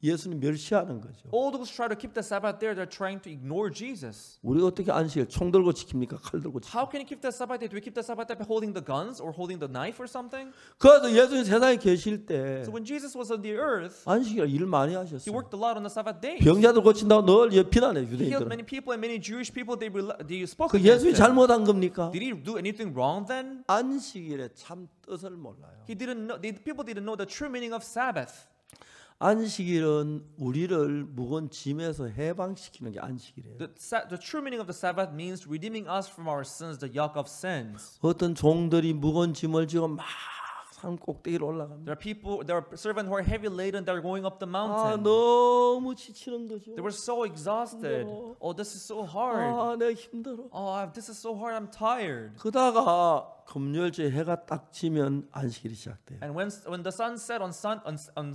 예수님 멸시하는 거죠. All those who try to keep the Sabbath there, they're trying to ignore Jesus. 우리가 어떻게 안식일 총 들고 지킵니까? 칼 들고 지킵니까? How can you keep the Sabbath day? Do we keep the Sabbath day by holding the guns or holding the knife or something? 그래서 예수님 세상에 계실 때 So when Jesus was on the earth, 안식일 일 많이 he 하셨어요. worked a lot on the Sabbath day. 병자들 고친다고 늘 비난해 He healed 유대인들은. many people and many Jewish people. They spoke 그 against 예수님이 him. 잘못한 겁니까? Did he do anything wrong then? 안식일의 참 뜻을 몰라요. He didn't know. People didn't know the true meaning of Sabbath. 안식일은 우리를 무거운 짐에서 해방시키는 게 안식일이에요. The true meaning of the Sabbath means redeeming us from our sins, the yoke of sins. 어떤 종들이 무거운 짐을 지고 막 산 꼭대기로 올라갑니다. There are servants who are heavy laden that are going up the 아, mountain. 너무 지치는 거죠. They were so exhausted. No. Oh, this is so hard. 아, 내가 힘들어. Oh, this is so hard. I'm tired. 그러다가 금요일째 해가 딱 지면 안식일이 시작돼요. And when the sun set on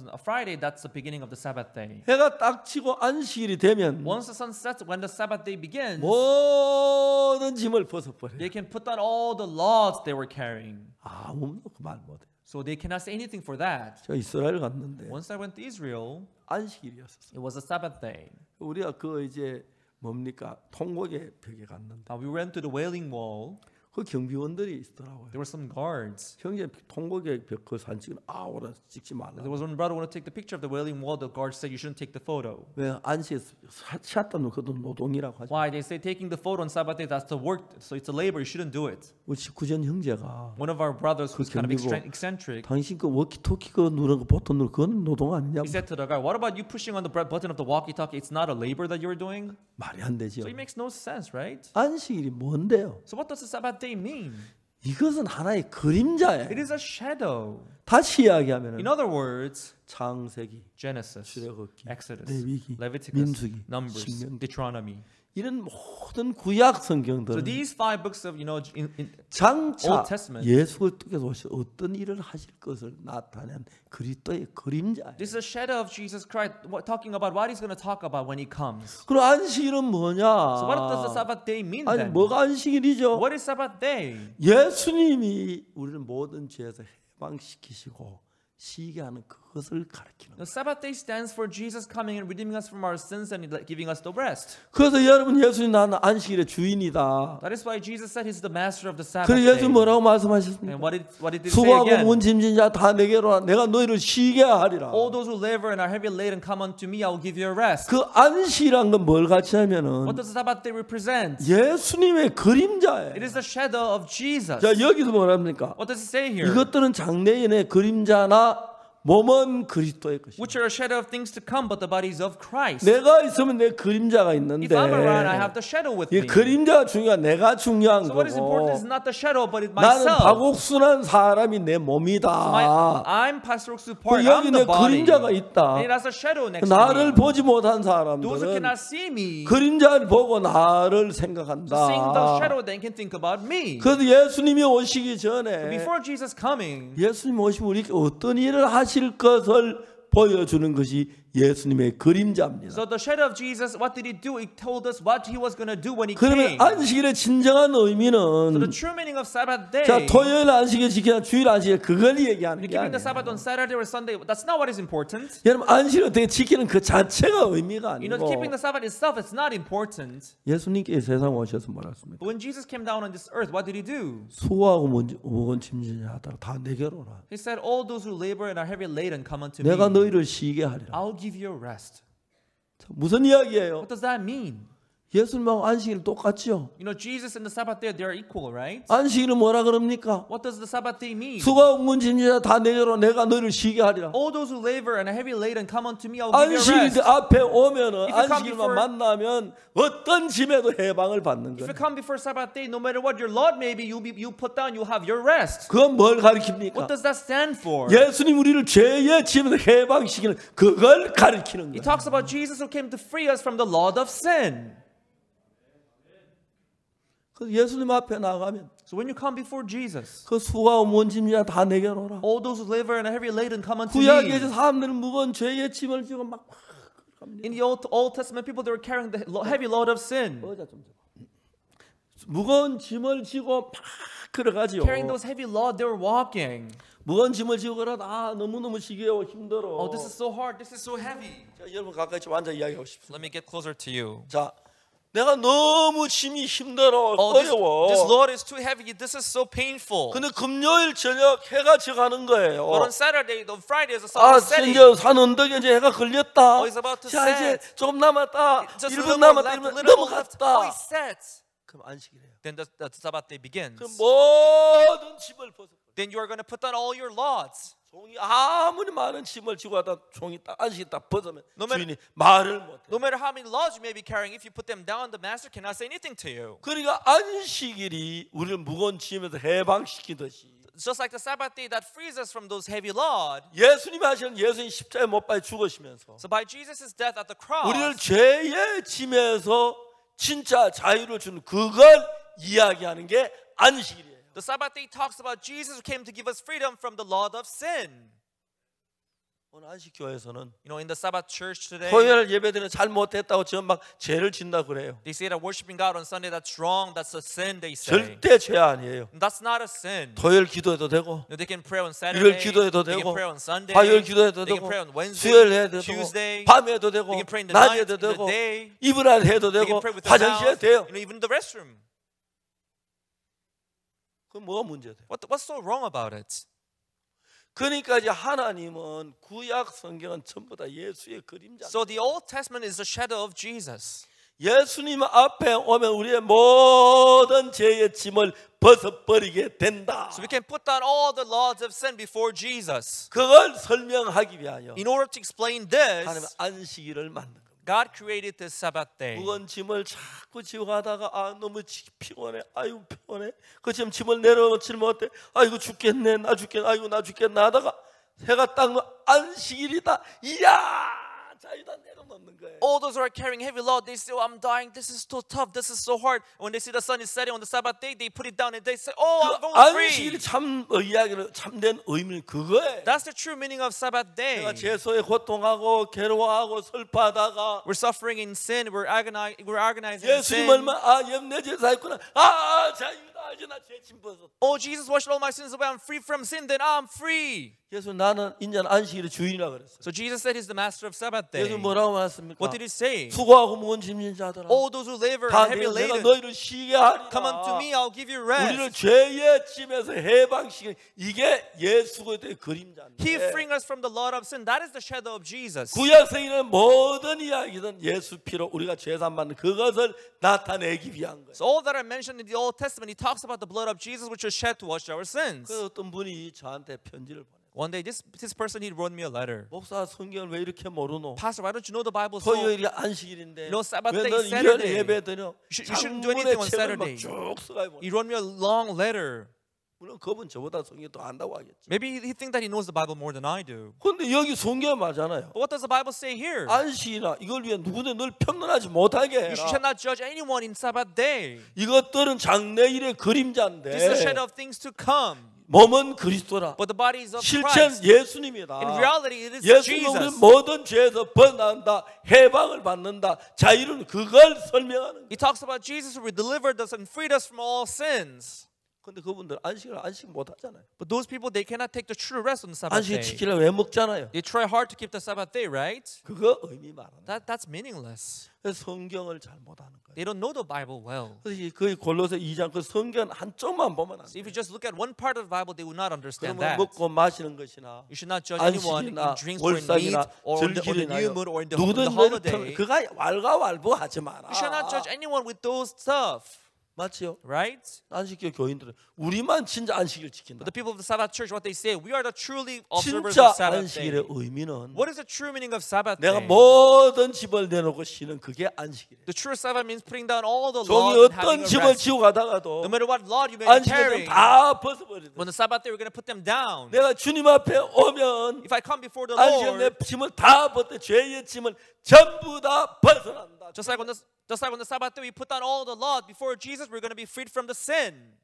a Friday, that's the beginning of the Sabbath day. 해가 딱 지고 안식일이 되면 Once the sun sets, when the Sabbath day begins, 모든 짐을 벗어버려요. they can put down all the laws they were carrying. 아무도 그 말 못해. So they cannot say anything for that. 제가 이스라엘 갔는데 Once I went to Israel, 안식일이었어요. it was a Sabbath day. 우리가 그 이제 뭡니까 통곡의 벽에 갔는데 We went to the Wailing Wall. 그 경비원들이 있더라고요. There were some guards. 형제 통곡의 벽 그 사진 찍은 아우라 찍지 말라. There was one brother wanted to take the picture of the Wailing Wall. The guard said you shouldn't take the photo. 왜 안식에 샷다는 그것도 노동이라고 하죠. Why? They say taking the photo on Sabbath day, that's the work, so it's a labor. You shouldn't do it. 우리 직구전 형제가 One of our brothers who's kind of 경비고, eccentric, 당신 그 워키토키 그 누르는 거 버튼 누르 그건 노동 아니냐고. he said to the guy, "What about you pushing on the button of the walkie-talkie? It's not a labor that you're doing." 말이 안 되죠. So it makes no sense, right? 안식일이 뭔데요? So what does the Sabbath day mean? 이것은 하나의 그림자예요. It is a shadow. 다시 이야기하면 In other words, 창세기, Genesis, 출애굽기, Exodus, 레위기, Leviticus, 민수기, Numbers, 신명기. Deuteronomy. 이런 모든 구약 So 성경들은 these 5 books of 장차 Old Testament. 예수께서 오셔 어떤 일을 하실 것을 나타낸 그리스도의 그림자예요. this is a shadow of Jesus Christ, talking about what He's going to talk about when He comes. 그럼 안식일은 뭐냐? So what does the Sabbath day mean 아니 then? 뭐가 안식일이죠? What is Sabbath day? 예수님이 우리를 모든 죄에서 해방시키시고 쉬게 하는 그것을 가르치는 The 거예요. Sabbath day stands for Jesus coming and redeeming us from our sins and giving us the rest. 그래서 여러분 예수님 나는 안식일의 주인이다. That is why Jesus said He's the master of the Sabbath 그래서 day. 예수님 뭐라고 말씀하셨습니까? And what did He say 수고하고 again? 문 짐진 자 다 내게로 와. 내가 너희를 쉬게 하리라. All those who labor and are heavy laden, come unto me, I will give you a rest. 그 안식이란 건 뭘 같이 하면은 What does the Sabbath day represent? 예수님의 그림자예요. It is the shadow of Jesus. 자 여기서 뭐랍니까? What does it say here? 이것들은 장래인의 그림자나 몸은 그리스도의 것이다. Which are a shadow of things to come, but the bodies of Christ. 내가 있으면 내 그림자가 있는데 If I'm around, I have the shadow with 이 me. 그림자가 중요한 내가 중요한 So what is important is 거고 not the shadow, but it's 나는 myself. 박옥순한 사람이 내 몸이다. I'm Pastor Oksu Park. 여기 I'm 내 the body. 그림자가 있다. And it has a shadow next to 나를 me. 보지 못한 Those who 사람들은 cannot see me, 그림자를 보고 나를 seeing the 생각한다. shadow, they can think about me. 그래서 예수님이 오시기 전에 Before Jesus coming, 예수님 오시면 우리에게 어떤 일을 하실 것을 보여주는 것이 예수님의 그림자입니다. so the shadow of Jesus, what did He do? He told us what He was going to do when He 그러면 came. 안식일의 진정한 So 의미는 the true meaning of Sabbath day, 자 토요일 안식일 지키나 주일 안식일 그걸 얘기하는 게 keeping 아니에요. the Sabbath on Saturday or Sunday, that's not what is important. 여러분 안식일 어떻게 지키는 그 자체가 의미가 You know, 아니고 keeping the Sabbath itself, it's not important. 예수님께 세상 오셔서 뭐랬습니까? But when Jesus came down on this earth, what did He do? 수고하고 무거운 짐진 자들 다 내게로 오라. He said, all those who labor and are heavy laden, come unto 내가 me. 너희를 쉬게 하리라. I'll give you rest. 무슨 이야기예요? What does that mean? 예수님하고 안식일 똑같죠. You know, Jesus and the Sabbath day, they are equal, right? 안식일은 뭐라 그럽니까? What does the Sabbath day mean? 수고하고 무거운 짐진 다 내게로 내가 너를 쉬게 하리라. All those who labor and are heavy laden, come unto me, I will give you rest. 안식일 앞에 오면은 If you come 안식일만 before- 만나면 어떤 짐에도 해방을 받는 If you 거예요. come before Sabbath day, no matter what your Lord may be, you put down, you have your rest. 그건 뭘 가리킵니까? What does that stand for? 예수님 우리를 죄의 짐에서 해방시키는 그걸 가리키는 He 거예요. talks about Jesus who came to free us from the law of sin. 그래서 예수님 앞에 나가면 So when you come before Jesus, 그 수고하고 무거운 짐이야 다 내게로 오라. all those who labor and are heavy laden, come unto 구약에 me. 사람들은 무거운 죄의 짐을 지고 막 In the Old Testament, people, they were carrying the heavy load of sin. 보자 좀 무거운 짐을 지고 막 걸어가지요. Carrying those heavy load, they were walking. 무거운 짐을 지고 걸어다 너무너무 지겨워 힘들어. Oh, this is so hard. This is so heavy. 자, 여러분 가까이 좀 앉아 이야기하고 싶습니다. Let me get closer to you. 자, 내가 너무 짐이 힘들어 Oh, 어려워. this load is too heavy. This is so painful. 근데 금요일 저녁 해가 져가는 거예요. But on Saturday, on Friday, is the sun 아, is setting. 이제 산 언덕에 이제 해가 걸렸다. Oh, it's about to 자, 이제 set. 조금 남았다. Just 1분 a little more 남았다. left, a 이러면 little more left. Oh, 넘어갔다. it sets. 그럼 안식이래요. Then the Sabbath day begins. 그 모든 짐을 벗어. Then you are going to put on all your loads. 종이 아무리 많은 짐을 지고 하다 종이 딱 안식이 딱 벗으면 No matter- 주인이 말을 못해. No matter how many loads you may be carrying, if you put them down, the master cannot say anything to you. 그러니까 안식일이 우리를 무거운 짐에서 해방시키듯이 Just like the Sabbath day that frees us from those heavy load. 예수님이 하시는 예수님 십자가에 못 박혀 죽으시면서 So by Jesus' death at the cross, 우리를 죄의 짐에서 진짜 자유를 주는 그걸 이야기하는 게 안식일이에요. the Sabbath day talks about Jesus who came to give us freedom from the law of sin. 오늘 안식교회에서는 You know, in the Sabbath church today, 토요일 예배드리는 잘 못했다고 지금 막 죄를 진다 그래요. they say that worshiping God on Sunday, that's wrong, that's a sin, they say. 절대 죄 아니에요. That's not a sin. 토요일 기도해도 되고 You know, they can pray on Saturday, 일요일 기도해도 they 되고 can pray on Sunday, 화요일 기도해도 they can 되고 pray on Wednesday, 수요일 해도 되고 Tuesday, 밤에 해도 되고 they can pray in the night, 낮에도 in the 되고 day, 이불 안에 해도 they can 되고 pray with their 화장실에 mouth, 돼요. you know, even the restroom. 그럼 뭐가 문제돼요? What's so wrong about it? 그러니까 이제 하나님은 구약 성경은 전부 다 예수의 그림자. So the Old Testament is the shadow of Jesus. 예수님 앞에 오면 우리의 모든 죄의 짐을 벗어버리게 된다. So we can put down all the laws of sin before Jesus. 그걸 설명하기 위하여 In order to explain 하나님은 this, 안식일을 만든 겁니다. God created this Sabbath day. 무거운 짐을 자꾸 지고 가다가 아 너무 피곤해. 아이고 피곤해. 그 지금 짐을 내려놓지 못해. 아이고 죽겠네. 나 죽겠네. 아이고 나 죽겠네 하다가 해가 딱 안식일이다. 이야 자유다 내려놓는 거예요. All those who are carrying heavy load, they say, oh, I'm dying. This is so tough. This is so hard. When they see the sun is setting on the Sabbath day, they put it down and they say, oh, I'm going free. 안식일이 참 이야기는 참된 의미는 그거예요. That's the true meaning of Sabbath day. 내가 죄소에 고통하고 괴로워하고 슬퍼하다가 We're suffering in sin. We're agonizing in 예수님 sin. 얼마 내 죄사했구나. 자유다 이제 나 죄짐 벗었다. Oh, Jesus washed all my sins away. I'm free from sin. Then I'm free. 예수 나는 인자는 안식일의 주인이라 그랬어요. So Jesus said he's the master of Sabbath day. 예수 뭐라고 말했습니까? What did he say? 수고하고 무거운 짐진 자들아 All those who labor 다 and heavy 내가 laden, 너희를 쉬게 하리라. come unto me. I'll give you 우리를 rest. 죄의 짐에서 해방시키는 이게 예수 그리스도의 그림자인데 He freeing us from the law of sin. That is the shadow of Jesus. 구약성경의 모든 이야기는 예수 피로 우리가 죄산 받는 그것을 나타내기 위한 거예요. So all that are mentioned in the Old Testament, he talks about the blood of Jesus, which was shed to wash our sins. 그 어떤 분이 저한테 편지를 보내. One day, this person, he wrote me a letter. 목사 성경을 왜 이렇게 모르노? Pastor, why don't you know the Bible so? 토요일이 안식일인데 You know, Sabbath 왜 day 넌 is 일요일에 Saturday. 예배 드려? You shouldn't do anything on 책을 Saturday. 막쭉 써가지고 He wrote me a long letter. 물론 그분 저보다 성경 더 안다고 하겠지. Maybe he thinks that he knows the Bible more than I do. 근데 여기 성경 맞잖아요. But what does the Bible say here? 안식이나 이걸 위해 누구든 널 평론하지 못하게 You 해라. should not judge anyone in Sabbath day. 이것들은 장래일의 그림자인데 This is a shadow of things to come. 몸은 그리스도라. But the body is of 실체는 Christ. 예수님이다. In reality, it is 예수님은 우리 Jesus. 모든 죄에서 벗어난다. 해방을 받는다. 자유는 그걸 설명하는 거예요. He talks about Jesus who delivered us and freed us from all sins. 근데 그분들 안식을 안식 못 하잖아요. But those people, they cannot take the true rest on the Sabbath 안식 day. 지키려고 왜 먹잖아요. They try hard to keep the Sabbath day, right? 그거 의미 말하는 거예요. That's meaningless. 그래서 성경을 잘 못하는 거예요. They don't know the Bible well. 그래서 거의 골로새 2장 그 성경 한쪽만 보면 안 So if 돼요. you just look at one part of the Bible, they will not understand 그러면 that. 먹고 마시는 것이나 You should not judge anyone in 안식이나 drinks or in meat 월삭이나 or on the 절기나 new moon or in the 누구든 holiday. 그가 왈가왈부하지 마라. You should not judge anyone with those stuff, 맞지요? right? 안식교 교인들은 우리만 진짜 안식일 지킨다. But the people of the Sabbath church, what they say, we are the truly observers 진짜 of Sabbath day. 안식일의 의미는 What is the true meaning of Sabbath 내가 day? 모든 집을 내놓고 쉬는 그게 안식이래. The true Sabbath means putting down all the 종이 laws and having 어떤 a 집을 rest. 지고 가다가도 No matter what law you may be 안식일 carrying, 다 벗어버리다. when the Sabbath day, we're going to put them down. 내가 주님 앞에 오면 If I come before the 안식일 내 Lord, 짐을 다 벗대 죄의 짐을 전부 다 벗어난다. just like on the Sabbath day, we put down all the laws before Jesus, we're going to be freed from the sin.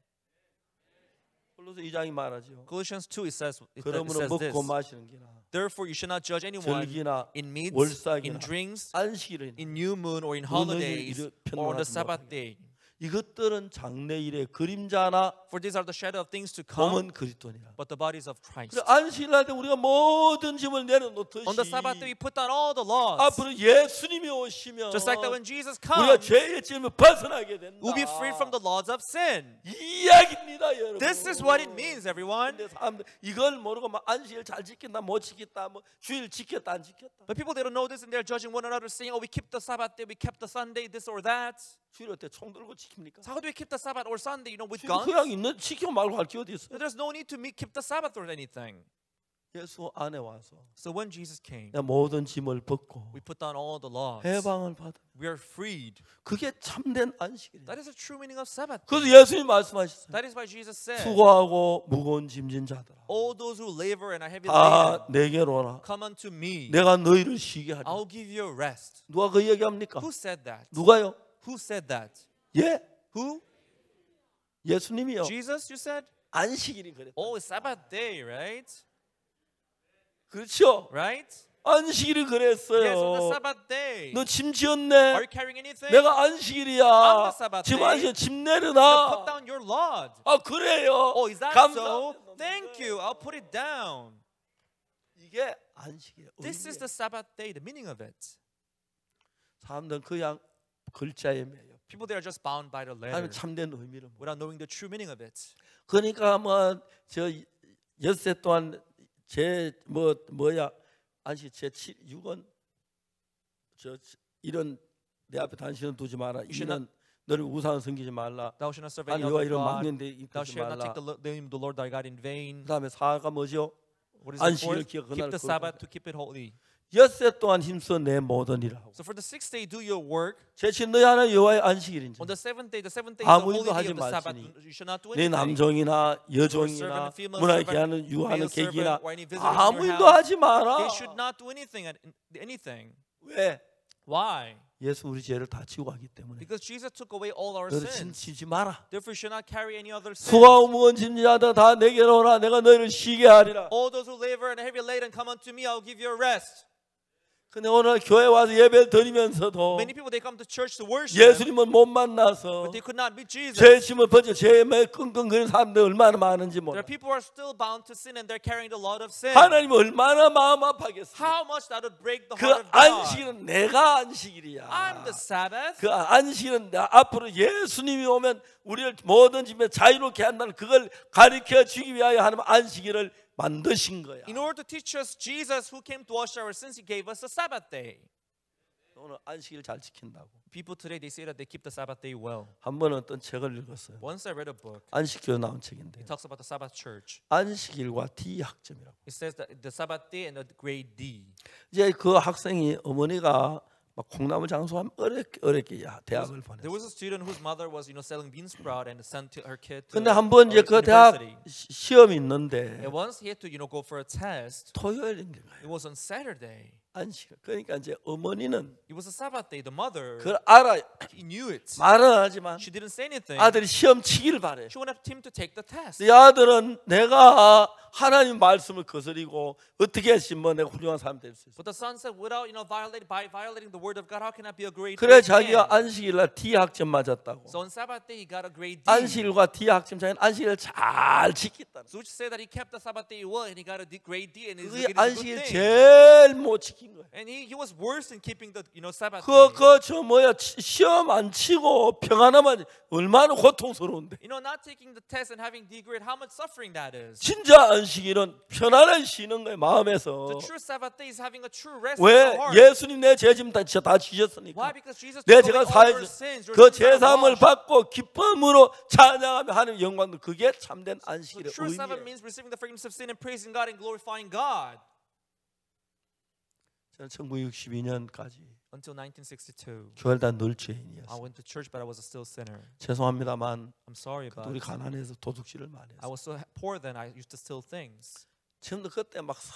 골로새 2장이 말하죠. Colossians 2, it says 그러므로 this. 먹고 마시는 기나 Therefore, you should not judge anyone 절기나 in meats, 월삭이나 in drinks, 안식일에 in new moon, or in 어느 holidays, 일을 or on the 편노하지 Sabbath 못하게. day. 이것들은 장래일의 그림자나 For these are the shadow of things to come, 몸은 그리스도니라. but the bodies of Christ. 그래서 안식일 날 때 우리가 모든 짐을 내려놓듯이 On the Sabbath day, we put down all the laws. 앞으로 예수님이 오시면 Just like that when Jesus 우리가 comes, 죄의 짐을 벗어나게 된다. we'll be freed from the laws of sin. 이 이야기입니다, 여러분. This is what it means, everyone. 근데 사람들 이걸 모르고 막 안식일 잘 지킨다, 못 지켰다, 뭐 주일 지켰다, 안 지켰다. But people, they don't know this and they're judging one another, saying, oh, we keep the Sabbath day, we kept the Sunday, this or that. 주일 어때 총 들고 지킵니까? So how do we keep the Sabbath or Sunday, with 주일 guns? 그냥 있는 지키고 말고 할 게 어디 있어? There's no need to keep the Sabbath or anything. 예수 안에 와서 So when Jesus came, 내가 모든 짐을 벗고 we put down all the laws. 해방을 받아. We are freed. 그게 참된 안식이에요. That is the true meaning of Sabbath. 그래서 예수님 말씀하셨어요. That is why Jesus said, 수고하고 무거운 짐진 자들아, all those who labor and are heavy 다 laden, 내게로 오라. come unto me. 내가 너희를 쉬게 하리라. I'll give you rest. 누가 그 얘기합니까? Who said that? 누가요? Who said that? 예? Who? 예수님이요. Jesus, you said? 안식일이 그랬다. Oh, it's Sabbath day, right? 그렇죠? Right? 안식일이 Yes, on the 그랬어요. Sabbath day. 너 짐 Are 지었네. you carrying anything? 내가 On 안식일이야. the Sabbath 짐 day, 안식 짐 You put 내려놔. down your load. 아 그래요. Oh, is that 감사. so? Thank you. I'll put it down. 이게 안식이에요. This is 의미예요. the Sabbath day, the meaning of it. 사람들은 그냥 글자에 매여. People, they are just bound by the letter 나는 참된 의미를 몰라. without knowing the true meaning of it. 그러니까 뭐 저 엿새 동안 제 뭐야 안식 제 6원 저 이런 내 앞에 단신은 두지 마라. 이런 너를 우상 섬기지 말라. Thou shalt not serve 아니 any 여호와 other 이름 God. 막는데 Thou 이끌지 shalt not 말라. take the name of the Lord thy God in vain. 그다음에 사가 뭐죠? What is the 안식일을 fourth? 기억 Keep 그날 the Sabbath to keep it holy. 엿새 동안 힘써 내 모든 일을 하고 So for the sixth day, do your work. 제칠 너희 하나 여호와의 안식일인지 On the seventh day is the 아무 holy 일도 day 하지 of the Sabbath. 말지니 You should not do 내 anything. 남종이나 여종이나 문화에 하는 유하는 계기나 아무 일도 하지 마라. They should not do anything. 왜? Why? 예수 우리 죄를 다 지고 가기 때문에 Because Jesus took away all our 너를 짐 sins. 지지 마라. Therefore, you should not carry any other sin. 수고하고 무거운 짐자들 다 내게로 오라. 내가 너희를 쉬게 하리라. All those who labor and are heavy laden, come unto me. I'll give you a rest. 근데 오늘 교회 와서 예배를 드리면서도 Many people, they come to church to worship, 예수님은 못 만나서 but they could not meet Jesus. 죄 짐을 벗어 죄에 매 끙끙거리는 사람들 얼마나 많은지 There 몰라. are people who are still bound to sin and they're carrying the load of sin. 하나님은 얼마나 마음 아파겠어. How much that would break the 그 heart of God. 안식일은 내가 안식일이야. I'm the Sabbath. 그 안식일은 앞으로 예수님이 오면 우리를 모든 짐에 자유롭게 한다는 그걸 가르쳐 주기 위하여 하나님 안식일을 만드신 거야. In order to teach us Jesus who came to wash our sins, He gave us a Sabbath day. 오늘 안식일 잘 지킨다고. People today, they say that they keep the Sabbath day well. 한 번 어떤 책을 읽었어요. Once I read a book, 안식교 나온 책인데 it talks about the Sabbath church. 안식일과 D 학점이라고. It says that the Sabbath day and the grade D. 이제 그 학생이 어머니가 막 콩나물 장수하면 어렵게 대학을 보냈어요. There was a student whose mother was, so,selling bean sprout and sent her kid to 근데 한 번 이제 그 대학 university. 시험이 있는데 And once he had to, go for a test, 토요일인 거예요. it was on Saturday. 안식. 그러니까 이제 어머니는 It was a Sabbath day. The mother, 그걸 알아요. he knew it. 말은 안 하지만 She didn't say anything. 아들이 시험 치기를 바래. She wanted him to take the test. 이 아들은 내가 하나님 말씀을 거스리고 어떻게 했으면 내가 훌륭한 사람이 될 수 있어. But the son said, without violating the word of God, how can I be a great 그래 man? 자기가 안식일날 D 학점 맞았다고. So on Sabbath day, he got a grade D. 안식일과 D 학점 자기는 안식일을 잘 지켰다. So which say that he kept the Sabbath day well and he got a grade D and 그게 it is a 안식일 good thing. 제일 못 지킨 거야. And he was worse in keeping the Sabbath day. 저 뭐야 시험 안 치고 평안하면 얼마나 고통스러운데. Not taking the test and having D grade, how much suffering that is. 진짜 안식일은 편안한 쉬는 거예요 마음에서. The true Sabbath day is having a true rest 왜 in the heart. 예수님 내 죄 짐 다 지셨으니까. Why? Because Jesus 내 took 제가 away all your 사해준 sins. Your 그 sins are 제사함을 washed. 받고 기쁨으로 찬양하며 하나님 영광 그게 참된 The 안식일의 true Sabbath 의미예요. means receiving the forgiveness of sin and praising God and glorifying God. 저는 1962년까지 Until 1962, 교회다 늘 I 죄인이었어요. went to church, but I was still a sinner. 죄송합니다만 I'm sorry, but 우리 가난해서 도둑질을 많이 I 했어요. was so poor then. I used to steal things. 지금도 그때 막 싹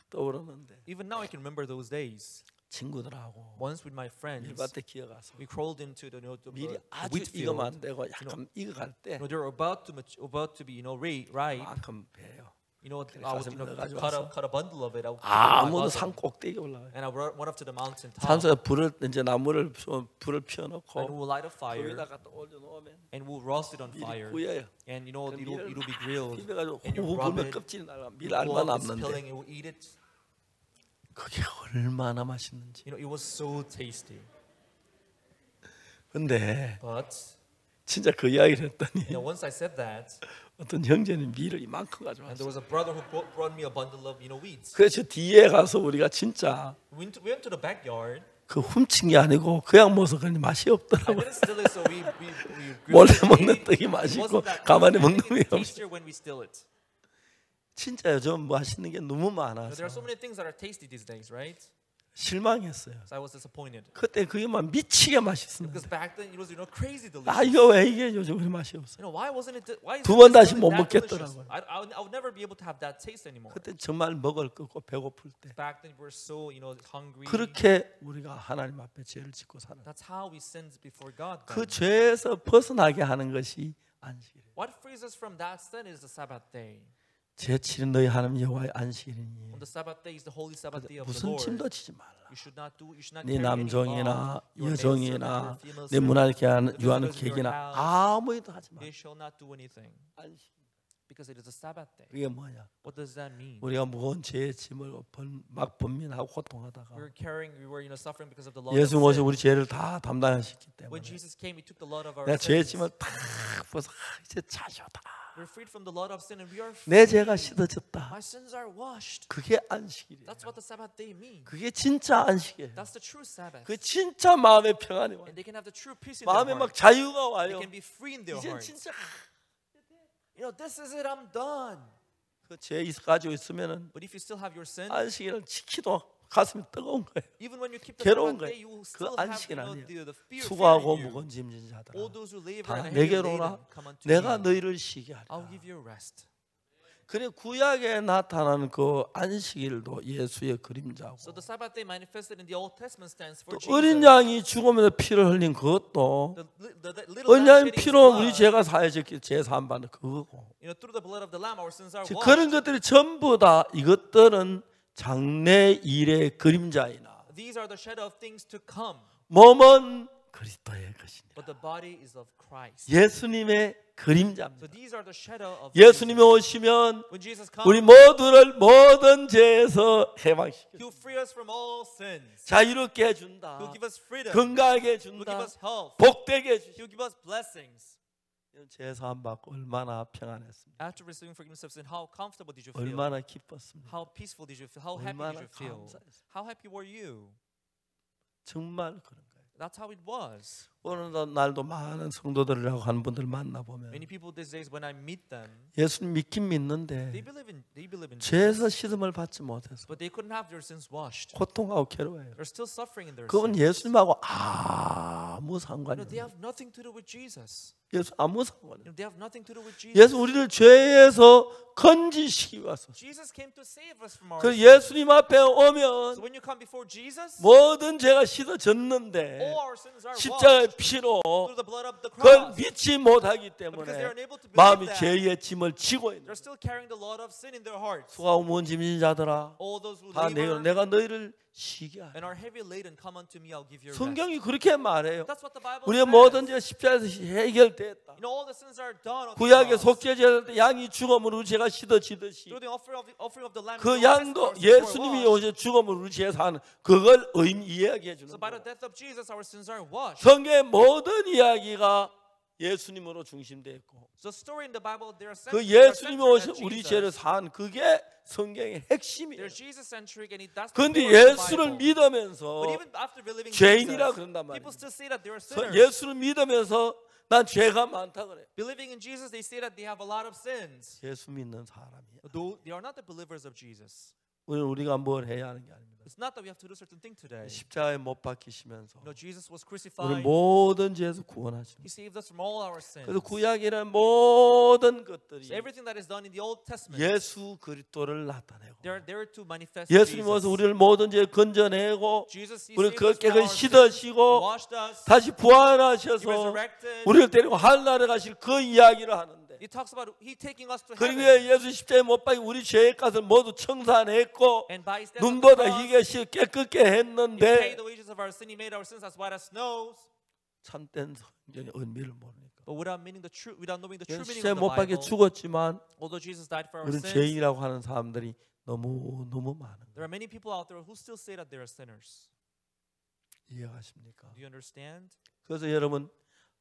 떠오르는데 Even now, I can remember those days. 친구들하고 Once with my friends, 밀밭에 기어가서 we crawled into the 밀이 아주 wheat field. 익으면 안 되고 약간 익어갈 때 They're about to be ripe. 만큼 배요. I would cut a bundle of it. I would 아무도 산 꼭대기 올라가요. and I went up to the mountain top. 산소에 이제 나무를 피워놓고 And we'll light a fire 거기다가 또 올려놓으면 and we'll roast it on 밀이 fire. 구워요. And it'll be grilled. 비벼가지고 And you 후후 rub 불면 it. 껍질이 날아 밀 Pull 알만 up its 남는데 filling and we'll eat it. 그게 얼마나 맛있는지. It was so tasty. 근데 But 진짜 그 이야기를 했더니 once I said that, 어떤 형제는 밀을 이만큼 and 가져왔어. there was a brother who brought me a bundle of wheat. 그래서 뒤에 가서 우리가 진짜 We went to the backyard. 그 훔친 게 아니고 그냥 먹어서 그런지 맛이 I 없더라고. didn't steal it, so we 몰래 grilled it. 먹는 떡이 It 맛있고 wasn't that 가만히 good. I 먹는 think 게 it's 없어. tastier when we steal it. 진짜 요즘 맛있는 게 너무 But there 많아서 are so many things that are tasty these days, right? 실망했어요. So I was disappointed. 그때 그게 막 미치게 맛있었는데 Because back then it was crazy delicious. 아 이거 왜 이게 요즘 그리 맛이 없어? Why wasn't it? Why is 두 번 it 다시 really 못 that delicious? 먹겠더라고요. I would never be able to have that taste anymore. 그때 정말 먹을 거고 배고플 때 Back then we were so hungry. 그렇게 우리가 하나님 앞에 죄를 짓고 사는 That's how we sinned before God. 그 Then. 죄에서 벗어나게 하는 것이 안식일이에요. What frees us from that sin is the Sabbath day. 제7은 너희 하나님 여호와의 안식일이니 On the Sabbath day is the holy Sabbath day of the 무슨 Lord. 짐도 지지 말라. You should not 네 carry any 남종이나 your male 여종이나 servant, your female 내 servant, 문화를 the 유하는 visitors in your 객이나 house. 아무 일도 하지 마. They shall not do anything 안식. because it is a Sabbath day. 그게 뭐냐? What does that mean? 우리가 무거운 죄의 짐을 막 번민하고 고통하다가 We were suffering because of the law. 예수 오셔 우리 죄를 다 담당하셨기 When 때문에 Jesus came, He took the load of our 내가 죄의 sins. 짐을 다 벗어 이제 자유다. We're freed from the load of sin, and we are 내 free. 죄가 씻어졌다. My sins are washed. 그게 안식일이에요. That's what the Sabbath day means. 그게 진짜 안식이에요. That's the true Sabbath. 그 진짜 마음의 평안이 와요. And they can have the true peace in their 마음에 막 heart. 자유가 They 와요. can be free in their 이제 hearts. 진짜 This is it. I'm done. 그 죄 가지고 있으면은 But if you still have your sin, 안식일을 지키도 가슴이 뜨거운 거예요. even when you keep the 괴로운 Sabbath day, 거예요. you will 그 still have 안식일 아니에요. the fear 수고하고 in you. 무거운 짐진 자들아 All those who labor 다 and are heavy 내게로 laden, 오라. come unto 내가 me. 너희를 쉬게 I'll 하리라. give you rest. 그래 구약에 나타나는 그 안식일도 예수의 그림자고 So the Sabbath day manifested in the Old Testament stands for 또 Jesus. 어린 양이 죽으면서 피를 흘린 그것도 The little 어린 lamb 양의 shedding his 피로 우리 blood, 죄가 사해졌기 죄 사함 받는 그거고 through the blood of the lamb, our sins are 즉 washed. 그런 것들이 전부 다 이것들은 장래 일의 그림자이나 These are the shadow of things to come, 몸은 그리스도의 것이니라. but the body is of Christ. 예수님의 So 그림자입니다. these are the shadow of 예수님이 Jesus. 오시면 When Jesus 우리 comes, 모두를 모든 죄에서 해방시켜 He'll free us from all sins. 자유롭게 해준다. He'll give us freedom. 건강하게 He'll give 해준다. us health. 복되게 해주신다. He'll give us blessings. 제사함 받고 얼마나 평안했습니다. After receiving forgiveness of sin, how comfortable did you feel? 얼마나 기뻤습니다. How peaceful did you feel? How happy 얼마나 did you feel? 감사했어요. How happy were you? 정말 그런 거예요. That's how it was. 오늘 날도 많은 성도들이라고 하는 분들 만나보면 Many people these days, when I meet them, 예수님 믿긴 they 믿는데 believe in 죄에서 Jesus, 씻음을 받지 못해서 but they couldn't have their sins washed. 고통하고 괴로워해요. They're still suffering in their 그건 sins. 예수님하고 아무 상관이 They 없어요. have nothing to do with Jesus. 예수 아무 상관이 없어요. They have nothing to do with Jesus. 예수 우리를 죄에서 건지시기 위해서. Jesus came to save us from our 그 sins. 예수님 앞에 So 오면 when you come before Jesus, 모든 죄가 씻어졌는데 all our sins are 십자가의 washed 피로 through the blood of the 그걸 cross. 믿지 못하기 But because they 때문에 are unable to 마음이 believe that, 죄의 짐을 지고 있는 they're still carrying the load of sin in their hearts. 수고하고 무거운 짐진 자들아 All those who 다 labor 내가 너희를 쉬게 하리. and are heavy laden, come unto me, I'll give you rest. 성경이 그렇게 말해요. That's what the Bible 우리의 says. 모든 죄 십자가에서 해결됐다. You know, all the sins are done on the 구약의 cross. 속죄제할 때 양이 죽음으로 죄가 씻어지듯이 Through the offering of the lamb, 그 the Old 양도 Testament, our sins were 예수님이 washed. 오셔 죽음으로 죄 사는 그걸 이야기해 주는 So by 거예요. the death of Jesus, our sins are washed. 성경의 모든 이야기가 예수님으로 중심되어 있고 The story in the Bible, they are 그 centered, they are 예수님이 centered 오셔 at 우리 Jesus. 죄를 산 그게 성경의 핵심이에요. They're Jesus-centric, and that's the 그런데 core of the 예수를 Bible. 믿으면서 But even after believing 죄인이라 Jesus, 그런단 말이에요. people still say that they are 서- sinners. 예수를 믿으면서 난 죄가 많다 그래. Believing in Jesus, they say that they have a lot of sins. 예수 믿는 사람이야. Though they are not the believers of Jesus. 우리가 뭘 해야 하는 게 아닙니다. It's not that we have to do certain thing today. 십자가에 못 박히시면서 You know, Jesus was 우리 crucified. 모든 죄에서 구원하시는 He saved us from all our sins. 그래서 구약이라는 모든 것들이 So everything that is done in the Old Testament, 예수 그리스도를 나타내고 they're there to manifest 예수님 Jesus. 와서 우리를 모든 죄 건져내고 Jesus, He 우리를 saved us from 깨끗이 our sins, 씻으시고 washed us, 다시 He 부활하셔서 resurrected. 우리를 데리고 하늘나라에 가실 그 이야기를 하는데 He talks about He taking us to 그리고 heaven. 예수 십자가에 못 박혀 우리 죄의 값을 모두 청산했고 And by His death on the 눈보다 cross, 희게 깨끗게 He paid 했는데 the wages of our sin. He made our sins as white as snow. 참된 성경의 의미를 모르니까 But without knowing the true meaning 십자가에 of 못 the 박혀 Bible, 죽었지만 although Jesus died for our 우리 sins, 죄인이라고 하는 사람들이 너무 많은 거예요. there are many people out there who still say that they are sinners. 이해가십니까? Do you understand? 그래서 여러분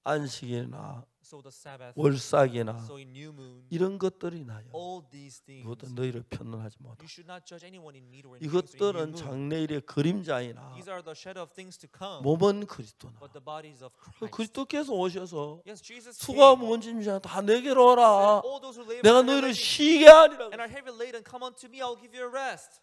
안식일이나 So the Sabbath, 월삭이나 so in new moon, 이런 것들이 나요. all these things, 이것도 너희를 편론하지 못하고 you should not judge anyone in meat or in drinks or in 이것들은 new moon. 장래일의 그림자이나 These are the shadow of things to come, 몸은 그리스도나 but the bodies of Christ. 그리스도께서 오셔서 Yes, Jesus 수고와 came. 무거운 짐이야 다 내게로 오라. All those who labor 내가 and are 너희를 laden 쉬게 하리라. and are heavy laden, come unto me, I'll give you a rest.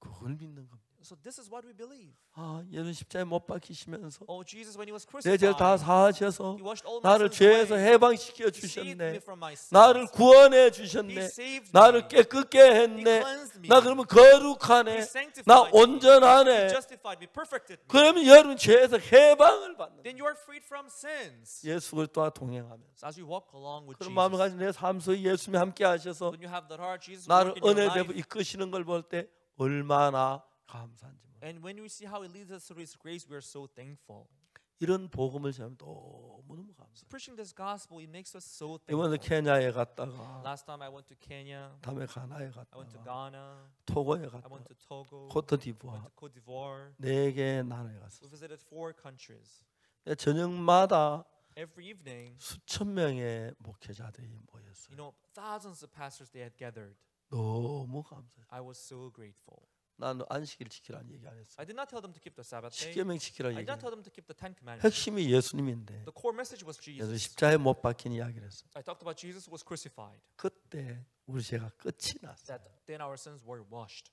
그걸 믿는 겁니다. So this is what we believe. 아, 예수 십자가에 못 박히시면서 Oh, Jesus, when He was 내 죄를 다 crucified, 사하셔서 He washed all my 나를 sins 죄에서 away. 해방시켜 He saved me 주셨네. from my sins. 나를 구원해 He 주셨네. saved 나를 me. 깨끗게 He 했네. cleansed me. 나 그러면 He 거룩하네. sanctified 나 me. 온전하네. He justified me, perfected me. 그러면 여러분 죄에서 해방을 받는 Then you are freed from sins. 예수 그리스도와 동행하면서 So as you walk along with 그런 Jesus, 마음을 가진 내 삶 속에 예수님이 함께 하셔서 when you have that heart, Jesus will 나를 work in your 은혜 life. 베풀 이끄시는 걸 볼 때 얼마나 감사한지 몰라요. And when we see how He leads us through His grace, we are so thankful. 이런 복음을 전하면 너무너무 감사해요. Preaching this gospel, it makes us so 이번에 thankful. 케냐에 갔다가 Last time I went to Kenya, 다음에 가나에 I went to 갔다가 Ghana, 토고에 I 갔다가 went to Togo, 코트디부아 went to Cote d'Ivoire. 4개 나라에 갔어요. We visited 4 countries. 저녁마다 Every evening, 수천 명의 목회자들이 모였어요. you know, thousands of pastors they had gathered. 너무 감사해요. I was so grateful. 나는 안식일 지키라는 얘기 안 했어요. I did not tell them to keep the Sabbath day. 십계명 지키라 I 얘기. did not tell them to keep the Ten Commandments. 핵심이 예수님인데 The core message was 그래서 Jesus. 십자가에 못 박힌 이야기를 했어요. I talked about Jesus was crucified. 그때 우리 죄가 끝이 났어요. That then our sins were washed.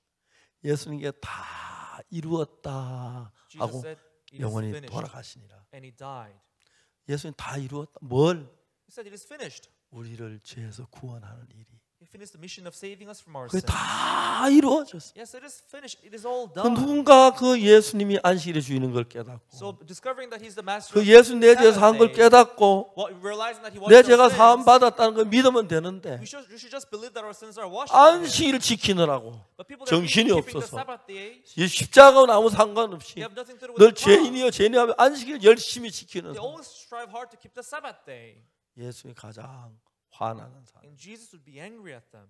예수님께 다 이루었다 Jesus 하고 said, "It is 영원히 finished," 돌아가시니라. and He died. 예수님 다 이루었다. 뭘? He said, "It is finished." 우리를 죄에서 구원하는 일이. He finished the mission of saving us from our 그게 sins. 다 이루어졌어요. Yes, it is finished. It is all 그 done. 누군가 그 예수님이 안식일의 주인인 걸 깨닫고 So discovering that He's the master 그 of 예수 내 죄에서 Sabbath 한 걸 day, 깨닫고 realizing that He 내 washed 죄가 our 사함 sins, 받았다는 걸 믿으면 되는데 you should just believe that our sins are washed. for Him. 안식일을 지키느라고 But people that 정신이 keeping the 없어서 Sabbath day, 이 십자가하고는 아무 상관없이 they have nothing to do with 늘 the cross. 죄인이요 죄인이하면 안식일 열심히 지키는 They 사람. always strive hard to keep the Sabbath day, 예수님이 가장 화나는 사람. and Jesus would be angry at them.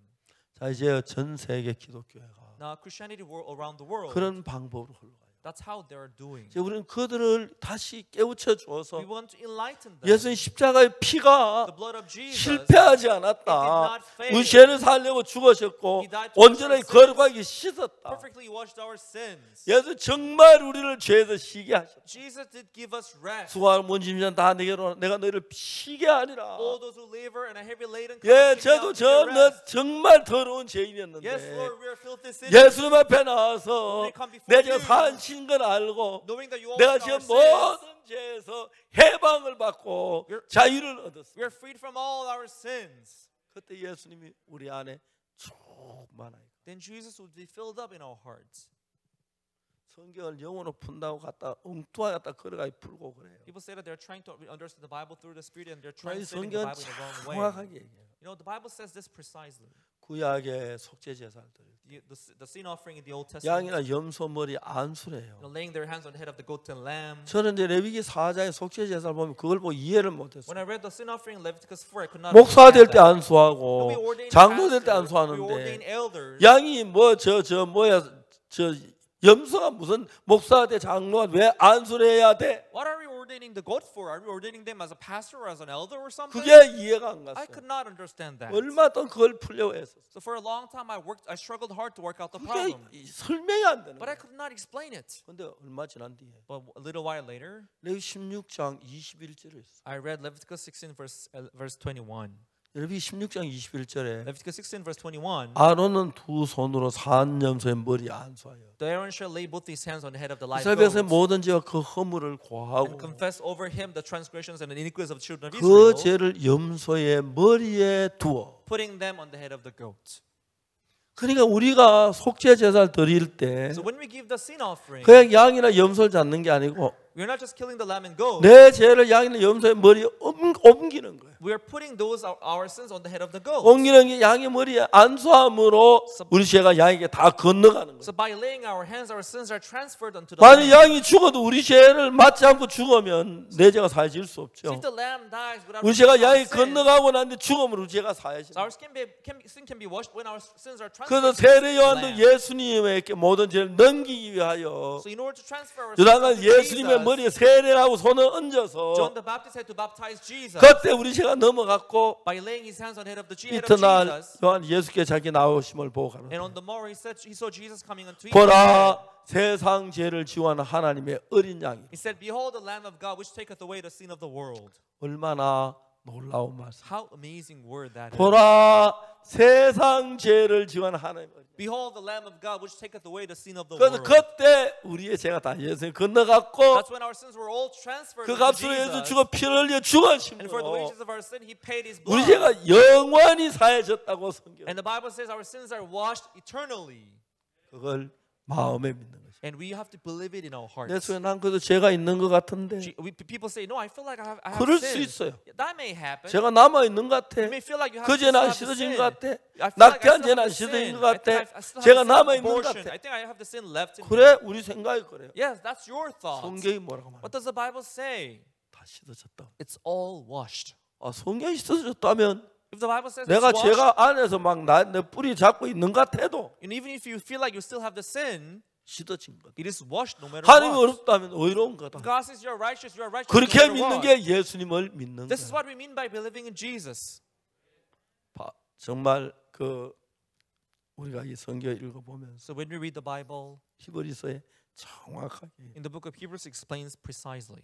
자 이제 전 세계 기독교회가 Now Christianity around the world, 그런 방법으로 흘러가요. That's how they're doing. 이제 우리는 그들을 다시 깨우쳐 주어서 We want to enlighten them. 예수님 십자가의 피가 The blood of Jesus 실패하지 않았다. 우리 죄를 살려고 죽으셨고 온전히 거룩하게 씻었다. perfectly washed our sins. 예수 정말 우리를 죄에서 쉬게 하셨다. Jesus did give us rest. 수고하는 문짐자 다 내게로 내가 너희를 쉬게 하리라. All those who labor and are heavy laden, 예, come 저도 to me, 저 정말 더러운 죄인이었는데 Yes, Lord, we are filthy sinners. 예수님 앞에 나와서 내가 사신 걸 알고 Knowing that you all 내가 our 지금 sins, 모든 죄에서 해방을 받고 자유를 we 얻었습니다. are freed from all our sins. 그때 예수님이 우리 안에 충만하여 Then Jesus would be filled up in our hearts. 성경을 영어로 푼다고 갖다 엉뚱하게 갖다 걸어가 풀고 그래요. People say that they're trying to understand the Bible through the Spirit and they're 아니, translating the 성경은 Bible in the wrong way. 정확하게 얘기해요. You know, the Bible says this precisely. 구약의 속죄 제사들 The sin offering in the Old Testament, 양이나 염소 머리 안수래요. laying their hands on the head of the goat and lamb. 저는 이제 레위기 4장의 속죄 제사를 보면 그걸 보고 이해를 못했어요. When I read the sin offering in Leviticus 4, I could not 목사 될 understand 때 that. 안수하고 We ordain 장로 될 때 pastors, we ordain 안수하는데 elders. 양이 저 염소가 무슨 목사 때 장로가 왜 안수를 해야 돼? What are we ordaining the goat for? Are we ordaining them as a pastor or as an elder or something? 그게 이해가 안 I 갔어요. could not understand that. 얼마 동안 그걸 풀려고 했었어. So for a long time I struggled hard to work out the 그게 problem. 설명이 안 되는 But I 거야. could not explain it. 근데 얼마 지난 뒤에 But a little while later, 레위 16장 21절에 있어. I read Leviticus 16 verse 21. 레위 16장 21절에 Leviticus 16 verse 21. 아론은 두 손으로 산 염소의 머리에 안수하여 The Aaron shall lay both his hands on the head of the live 이스라엘 백성의 goat 모든 죄와 그 허물을 and 고하고 confess over him the transgressions and the iniquities of the children of 그 Israel, 죄를 염소의 머리에 두어. putting them on the head of the goat. 그러니까 우리가 속죄 제사를 드릴 때 So when we give the sin offering, 그냥 양이나 염소를 잡는 게 아니고 we're not just killing the lamb and goat. 내 죄를 양이나 염소의 머리에 옮기는 거예요. We are putting those our sins on the head of the goat. 옮기는 게 양의 머리에 안수함으로 우리 죄가 양에게 다 건너가는 거예요. So by laying our hands, our sins are transferred onto the 만약 lamb. 양이 죽어도 우리 죄를 맞지 않고 죽으면 내 죄가 사해질 수 So 없죠. if the lamb dies without 우리 죄가 remitting our 양이 sins, 건너가고 난데 죽으면 우리 죄가 사해질 so our sin can be washed when our sins are 그래서 transferred. 세례 요한도 예수님에게 모든 죄를 넘기기 위하여 So in order to transfer our sins 유다가 to 예수님의 Jesus, 머리에 세례를 하고 손을 얹어서 John the Baptist had to baptize Jesus. 그때 우리 죄가 넘어갔고 By laying his hands on the head of head of 이튿날 Jesus, 요한 예수께 자기 나오심을 보고 가는 and on the morrow he saw Jesus coming unto him. 보라 세상 죄를 지원하는 하나님의 어린 양이 He said, "Behold the Lamb of God, which taketh away the sin of the world." 얼마나 놀라운 말씀. How amazing word that is! 보라 세상 죄를 지원하는 하나님의 어린 양. Behold the Lamb of God, which taketh away the sin of the 그래서 world. 그때 우리의 죄가 다 예수님 건너갔고 That's when our sins were all transferred 그 to 값으로 예수 Jesus. 주고 피를 흘려 And for the 죽으심으로 wages of our sin, He paid His 우리 blood. 죄가 영원히 사해졌다고 성경. And the Bible says our sins are washed eternally. 그걸 마음에 믿는 것이. And we have to believe it in our 내 hearts. 속에 난 그래도 죄가 있는 것 같은데 People say, "No, I feel like I have 그럴 수 sin." 있어요. That may happen. 죄가 남아 있는 것 같아. You may feel like you have 그 죄는 안 still have the 씻어진 sin. 것 같아. I feel like I 낙태한 still 죄는 안 have the 씻어진 sin. 것 같아. I still have 죄가 the sin 남아 of 있는 것 abortion. 같아. I think I have the sin left in me. 그래 우리 생각이 그래요. Yes, that's your thoughts. 성경이 뭐라고 말해? What does the Bible say? 다 씻어졌다. It's all washed. 성경이 씻어졌다면 If the Bible says 내가 it's washed, 죄가 안에서 막 내 뿌리 잡고 있는 것 같아도 and even if you feel like you still have the sin, 씻어진 거다. it is washed no matter 하나님이 what. 어렵다면 의로운 거다. God says you're righteous no 그렇게 matter 믿는 what. 게 예수님을 믿는 This is 거야. what we mean by believing in Jesus. 정말 우리가 이 성경을 읽어보면서 So when we read the Bible, 히브리서에 정확하게 in the book of Hebrews explains precisely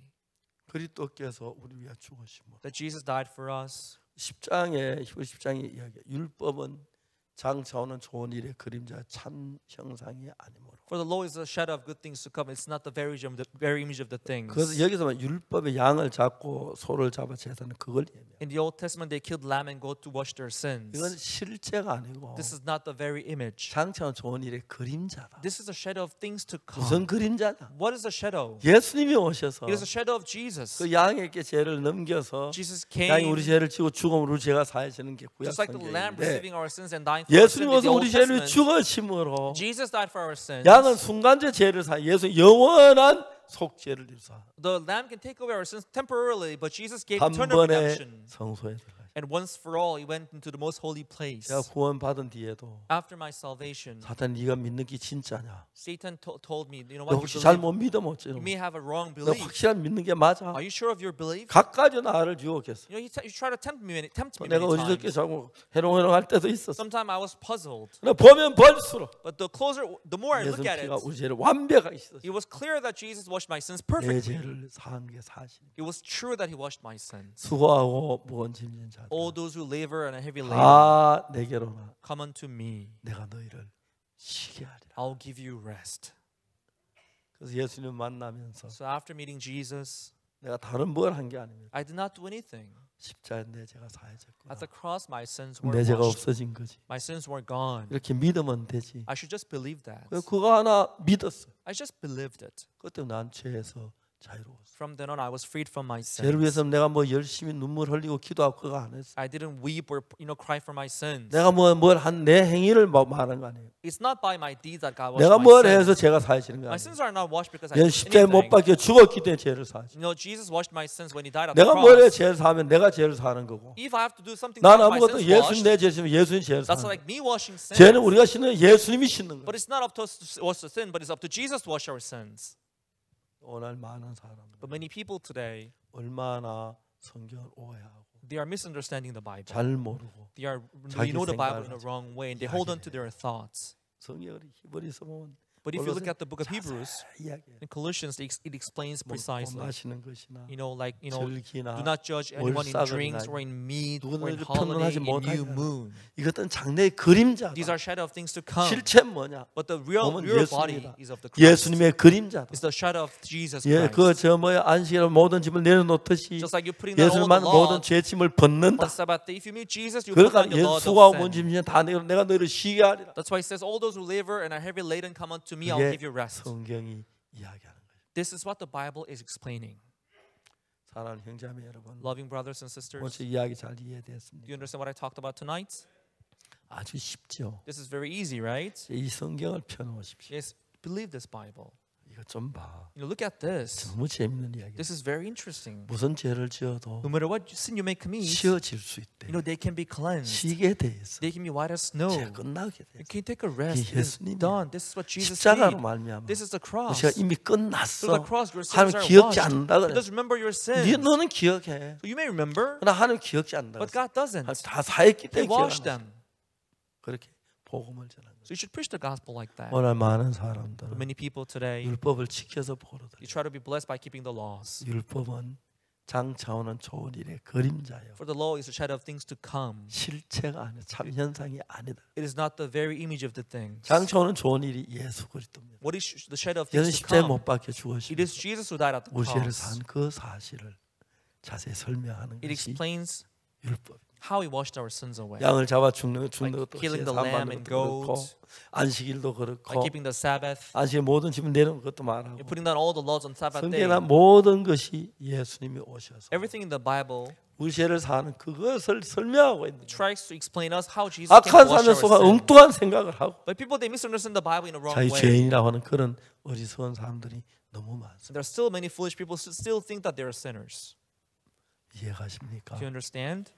그리스도께서 우리 위해 죽으심으로 that Jesus died for us. 10장에 히브리 10장의 이야기 율법은 장차오는 좋은 일의 그림자 참 형상이 아니므로 For the law is a shadow of good things to come. It's not the very image of the things. 그래서 여기서만 율법의 양을 잡고 소를 잡아 제사는 그걸 예매합니다. In the Old Testament, they killed lamb and goat to wash their sins. 이건 실제가 아니고 This is not the very image. 장차오는 좋은 일의 그림자다. This is a shadow of things to come. 무슨 그림자냐? What is a shadow? 예수님이 오셔서 It is a shadow of Jesus. 그 양에게 죄를 넘겨서 Jesus 양이 우리 came 죄를 지고 죽음으로 우리 죄가 사해지는 게 구약 just like the lamb 성경인데 receiving our sins and dying for our 예수님 sins in 오셔서 the 우리 Old 죄를 Testament. 죽으심으로 Jesus died for our sins. 양은 순간제 죄를 사 예수 영원한 속죄를 입사 The lamb can take away our sins temporarily, but Jesus gave 한 eternal 번에 redemption. 성소에 들어가시. And once for all, he went into the most holy place. 제가 구원받은 뒤에도 After my salvation, 사탄 네가 믿는 게 진짜냐? Satan told me, you know 너 what, 혹시 you 잘못 믿으면 you 어쩌노? may have a wrong 너 belief. 확실한 믿는 게 맞아? Are you sure of your belief? 갖가지 나를 유혹했어. You know, you try to tempt me 내가 many 어디저께 times. 자꾸 해롱해롱할 때도 있었어. Sometimes I was puzzled. 그러나 보면 볼수록 But the more I 예수 look at it, 피가 우리 죄를 완벽하게 씻었어. it was clear that Jesus washed my sins 내 perfectly. 죄를 사한 게 사실. It was true that he washed my sins. 수고하고 무거운 짐진 자들 All those who labor and are heavy laden, 다 내게로나 come unto me. 내가 너희를 쉬게 하리라. I'll give you rest. 그래서 예수님 만나면서 So after meeting Jesus, 내가 다른 뭘 한 게 아닙니다. I did not do anything. 십자가에 내 죄가 사해졌구나. At the cross, my sins were 내 죄가 washed. 없어진 거지. My sins were gone. 이렇게 믿으면 되지. I should just believe that. 그거 하나 믿었어. I just believed it. 그때 난 죄에서 자유로웠어. From then on, I was freed from my 죄를 sins. 위해서 내가 뭐 열심히 눈물 흘리고 기도하고 그거 안 했어. I didn't weep or cry for my sins. 내가 뭘 한 내 행위를 말하는 거 아니에요. It's not by my deeds that God washed 내가 my 뭘 sins. 해서 죄가 사해지는 거 My 아니에요. sins are not washed because I 얘는 did 십자가에 못 anything. 박혀 죽었기 때문에 죄를 사하지. You know, Jesus washed my sins when he died on the 내가 뭘 해 cross. 죄를 사하면 내가 죄를 사는 거고. If I have to do something 난 to have my 아무것도 sins 예수님 washed, 내 죄 지면 예수님 죄를 that's 사는 like me washing 거야. sins. 죄는 우리가 씻는 예수님이 씻는 거야. But it's not up to us to wash the sin, but it's up to Jesus to wash our sins. 오늘 많은 사람들 But many people today, 얼마나 성경을 오해하고 they are misunderstanding the Bible. 잘 모르고 They 자기 know the Bible in 생각을 a wrong way, and they hold on to 이야기해요. their thoughts. 성경을 히브리서 보면 But if you look at the book of Hebrews, 이야기해. in Colossians, it explains precisely. 마시는 것이나 You know, like, 절기나 do not judge anyone in 월삭을 drinks 인하여 or in meat or in 누구를 holiday, 평론하지 in new 못하게 moon. 이것은 장래의 그림자다. These are shadow of things to come. 실체 뭐냐? But the real 몸은 body 예수님이다. is of the Christ. 예수님의 그림자다. It's the shadow of Jesus 예, Christ. 그저 뭐야 안식일에 모든 짐을 내려놓듯이 Just like you putting down all the 예수님만 모든 law 죄짐을 on 벗는다. Sabbath day. If you meet Jesus, you put 그러니까 down the law 예수 수고하고 of 온 sin. 짐 다 내가 너희를 쉬게 하리라. That's why it says, all those who labor and are heavy laden come unto me, I'll 이게 give you rest. 성경이 이야기하는 거예요. This is what the Bible is explaining. 사랑하는 형제자매 여러분, Loving brothers and sisters, 오늘 이야기 잘 do you 이해됐습니까? understand what I talked about tonight? 아주 쉽죠. This is very easy, right? 이 성경을 펴놓으십시오. Yes, believe this Bible. 이거 좀 봐. You know, look at this. 너무 재밌는 이야기. This is very interesting. 무슨 죄를 지어도 No matter what sin you may commit, 쉬어질 수 있대. you know, they can be cleansed. 쉬게 돼 있어. They can be white as snow. 죄 끝나게 돼. You can take a rest. 이게 It is 예수님이야. done. This is what Jesus 십자가로 did. 말미암아. This is the cross. 우리가 이미 Through 끝났어. the cross, your 하나님 sins are 기억지 washed. 않는다 He 그래. does remember your sins. 너는 기억해. So you may remember, 그러나 하나님 기억지 않는다. but God doesn't. 다 사했기 때문에 He washed 기억 안 them. 그렇게 복음을 전하는 거예요. So you should preach the gospel like that. 오늘 많은 But 사람들은 many people today, 율법을 지켜서 보러들. you try to be blessed by keeping the laws. 율법은 장차오는 좋은 일의 그림자요. For the law is a shadow of things to come. 실체가 아니야. 참 현상이 아니다. It is not the very image of the things. 장차오는 좋은 일이 예수 그리스도입니다. What is the shadow of 예수는 things to 십자가에 come? 못 박혀 It 죽으시고 is Jesus who died at the 우리 죄를 cross. 산 그 사실을 자세히 설명하는 It 것이 explains 율법. how he washed our sins away. 양을 잡아 죽는 Like 것도 killing the 제사 lamb 만드는 and 것도 그렇고 goat. 안식일도 Like 그렇고 keeping the Sabbath. 안식일 모든 짐을 내려놓은 것도 말하고 You're putting down all the laws on Sabbath day. 성경의 모든 것이 예수님이 오셔서 Everything in the Bible 우리 죄를 사는 그것을 설명하고 있는 거예요. tries to explain us how Jesus can 악한 wash 사람 our 속에 sins. 엉뚱한 생각을 하고 But people, they misunderstand the Bible in a wrong 자기 way. 죄인이라고 하는 그런 어리석은 사람들이 너무 많습니다. There are still many foolish people who still think that they are sinners. 이해가십니까? Do you understand?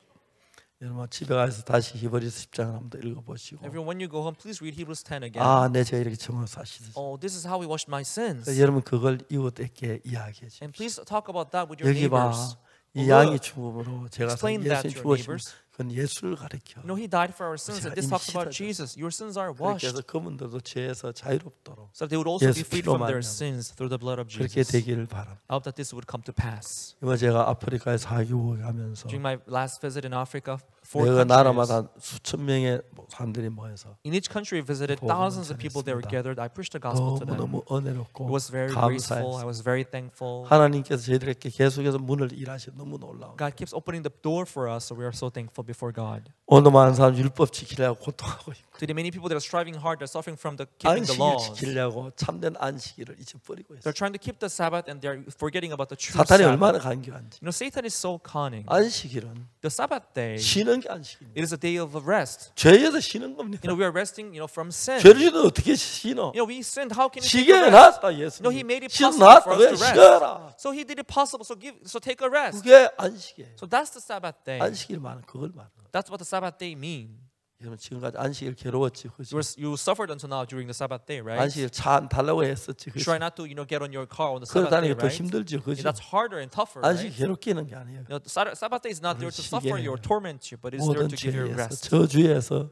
여러분 집에 가서 다시 히브리서 10장을 한번 더 읽어보시고 Everyone, when you go home, please read Hebrews 10 again. 아, 내 죄 이렇게 정을 사시듯이 Oh, this is how we washed my sins. 여러분 그걸 이웃에게 이야기해 주십시오. And please talk about that with your 여기 봐. neighbors. 이 양이 죽음으로 제가 Explain that 예수님 to your 죽으시면 neighbors. 그건 예수를 가리켜. You know, he died for our sins, and this 이미 talks about 씻어졌어. Jesus. Your sins are 그렇게 washed, 해서 그분들도 죄에서 자유롭도록 so that they would also be 예수 freed 피로 from their 말미암아 sins through the blood of 그렇게 Jesus. 되기를 바랍니다. I hope that this would come to pass. 이번 제가 아프리카에 4개월 가면서 During my last visit in Africa, 4 내가 countries, 나라마다 수천 명의 사람들이 모여서 in each country I visited, 복음을 thousands of people there were 전했습니다. gathered. I preached the gospel to them. 너무너무 은혜롭고 It was very graceful. I 감사했어요. was very thankful. 하나님께서 저희들에게 계속해서 문을 일하셔 너무 놀라워. God keeps opening the door for us, so we are so thankful before God. 오늘 많은 사람 율법 지키려고 고통하고 있고 Today, many people that are striving hard, they're suffering from the keeping the 안식일 laws. 지키려고 참된 안식일을 잊어버리고 있어요. They're trying to keep the Sabbath and they're forgetting about the true 사탄이 Sabbath. 얼마나 간교한지. You know, Satan is so cunning. 안식일은 The Sabbath day 쉬는 쉬는 게 안식입니다. It is a day of rest. 죄에서 쉬는 겁니다. We are resting, from sin. 죄를 지도 어떻게 쉬노? We sinned. How can we take 쉬게 a rest? 해놨다 예수님. He made it 쉬어 possible for 놨다. us 왜 to rest. 쉬어라? So He did it possible. So take a rest. 그게 안식이에요. So that's the Sabbath day. 안식일 말은 그걸 말하는 거예요. That's what the Sabbath day means. 여러분 지금까지 안식일 괴로웠지, 그죠? You suffered until now during the Sabbath day, right? 안식일 차 안 달라고 했었지, You 그죠? try not to, get on your car on the Sabbath day, 그러다니까 더 right? 힘들죠, 그죠? That's harder and tougher, 안식이 right? 괴롭게 하는 게 아니에요. The Sabbath day is not there to 쉬게 suffer you or torment you, but it's there 모든 to give you 죄에서 rest. 저주에서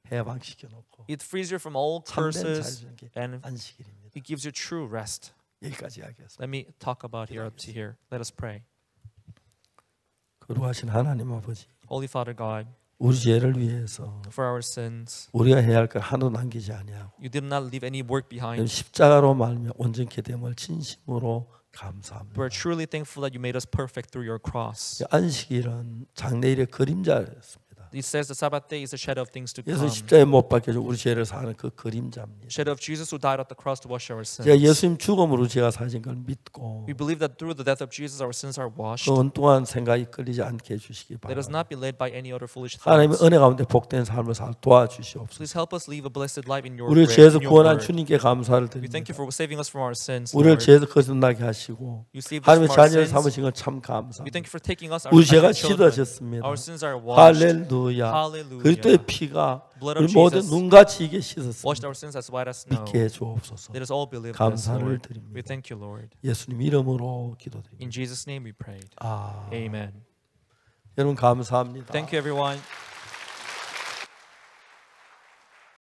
해방시켜 놓고 It frees you from all 참된 curses 자유주는 게 and 안식일입니다. it gives you true rest. 여기까지 이야기했습니다. Let me talk about here up to here. Let us pray. 거룩하신 하나님 아버지, Holy Father God, 우리 죄를 위해서 for our sins, 우리가 해야 할 걸 하나도 남기지 아니하고 you did not leave any work behind. 십자가로 말미암아 온전케 됨을 진심으로 감사합니다. We're truly thankful that you made us perfect through your cross. 안식일은 장래일의 그림자였습니다. It says the Sabbath day is a shadow of things to 예수 come. 십자가에 못 박혀서 우리 죄를 사는 그 그림자입니다. Shadow of Jesus who died at the cross to wash our 제가 sins. 예수님 죽음으로 죄가 사진 걸 믿고 We believe that through the death of Jesus our sins are washed. 그 엉뚱한 생각이 끌리지 않게 해주시기 Let us 바랍니다. not be led by any other foolish 하나님의 thoughts. 은혜 가운데 복된 삶을 살 도와주시옵소서. Please help us live a blessed life in your 우리를 grace, 죄에서 in your 구원한 word. 주님께 감사를 We thank 드립니다. you for saving us from our sins. 우리를 Lord. 죄에서 거듭나게 하시고 You saved us 하나님의 from our 자녀를 sins. 삼으신 건 참 We 감사합니다. thank you for taking us our 우리 죄가 children. 씻어졌습니다. Our sins are washed. 할렐루야. Hallelujah. 그리스도의 피가 Blood of 우리 모든 Jesus 눈같이 이게 씻었습니다. washed our sins as white as snow. 믿게 해주옵소서. Let us all believe this, 감사를 Lord. 드립니다. We thank you, Lord. 예수님 이름으로 기도드립니다. In Jesus' name we prayed. 아, Amen. 여러분 감사합니다. Thank you, everyone.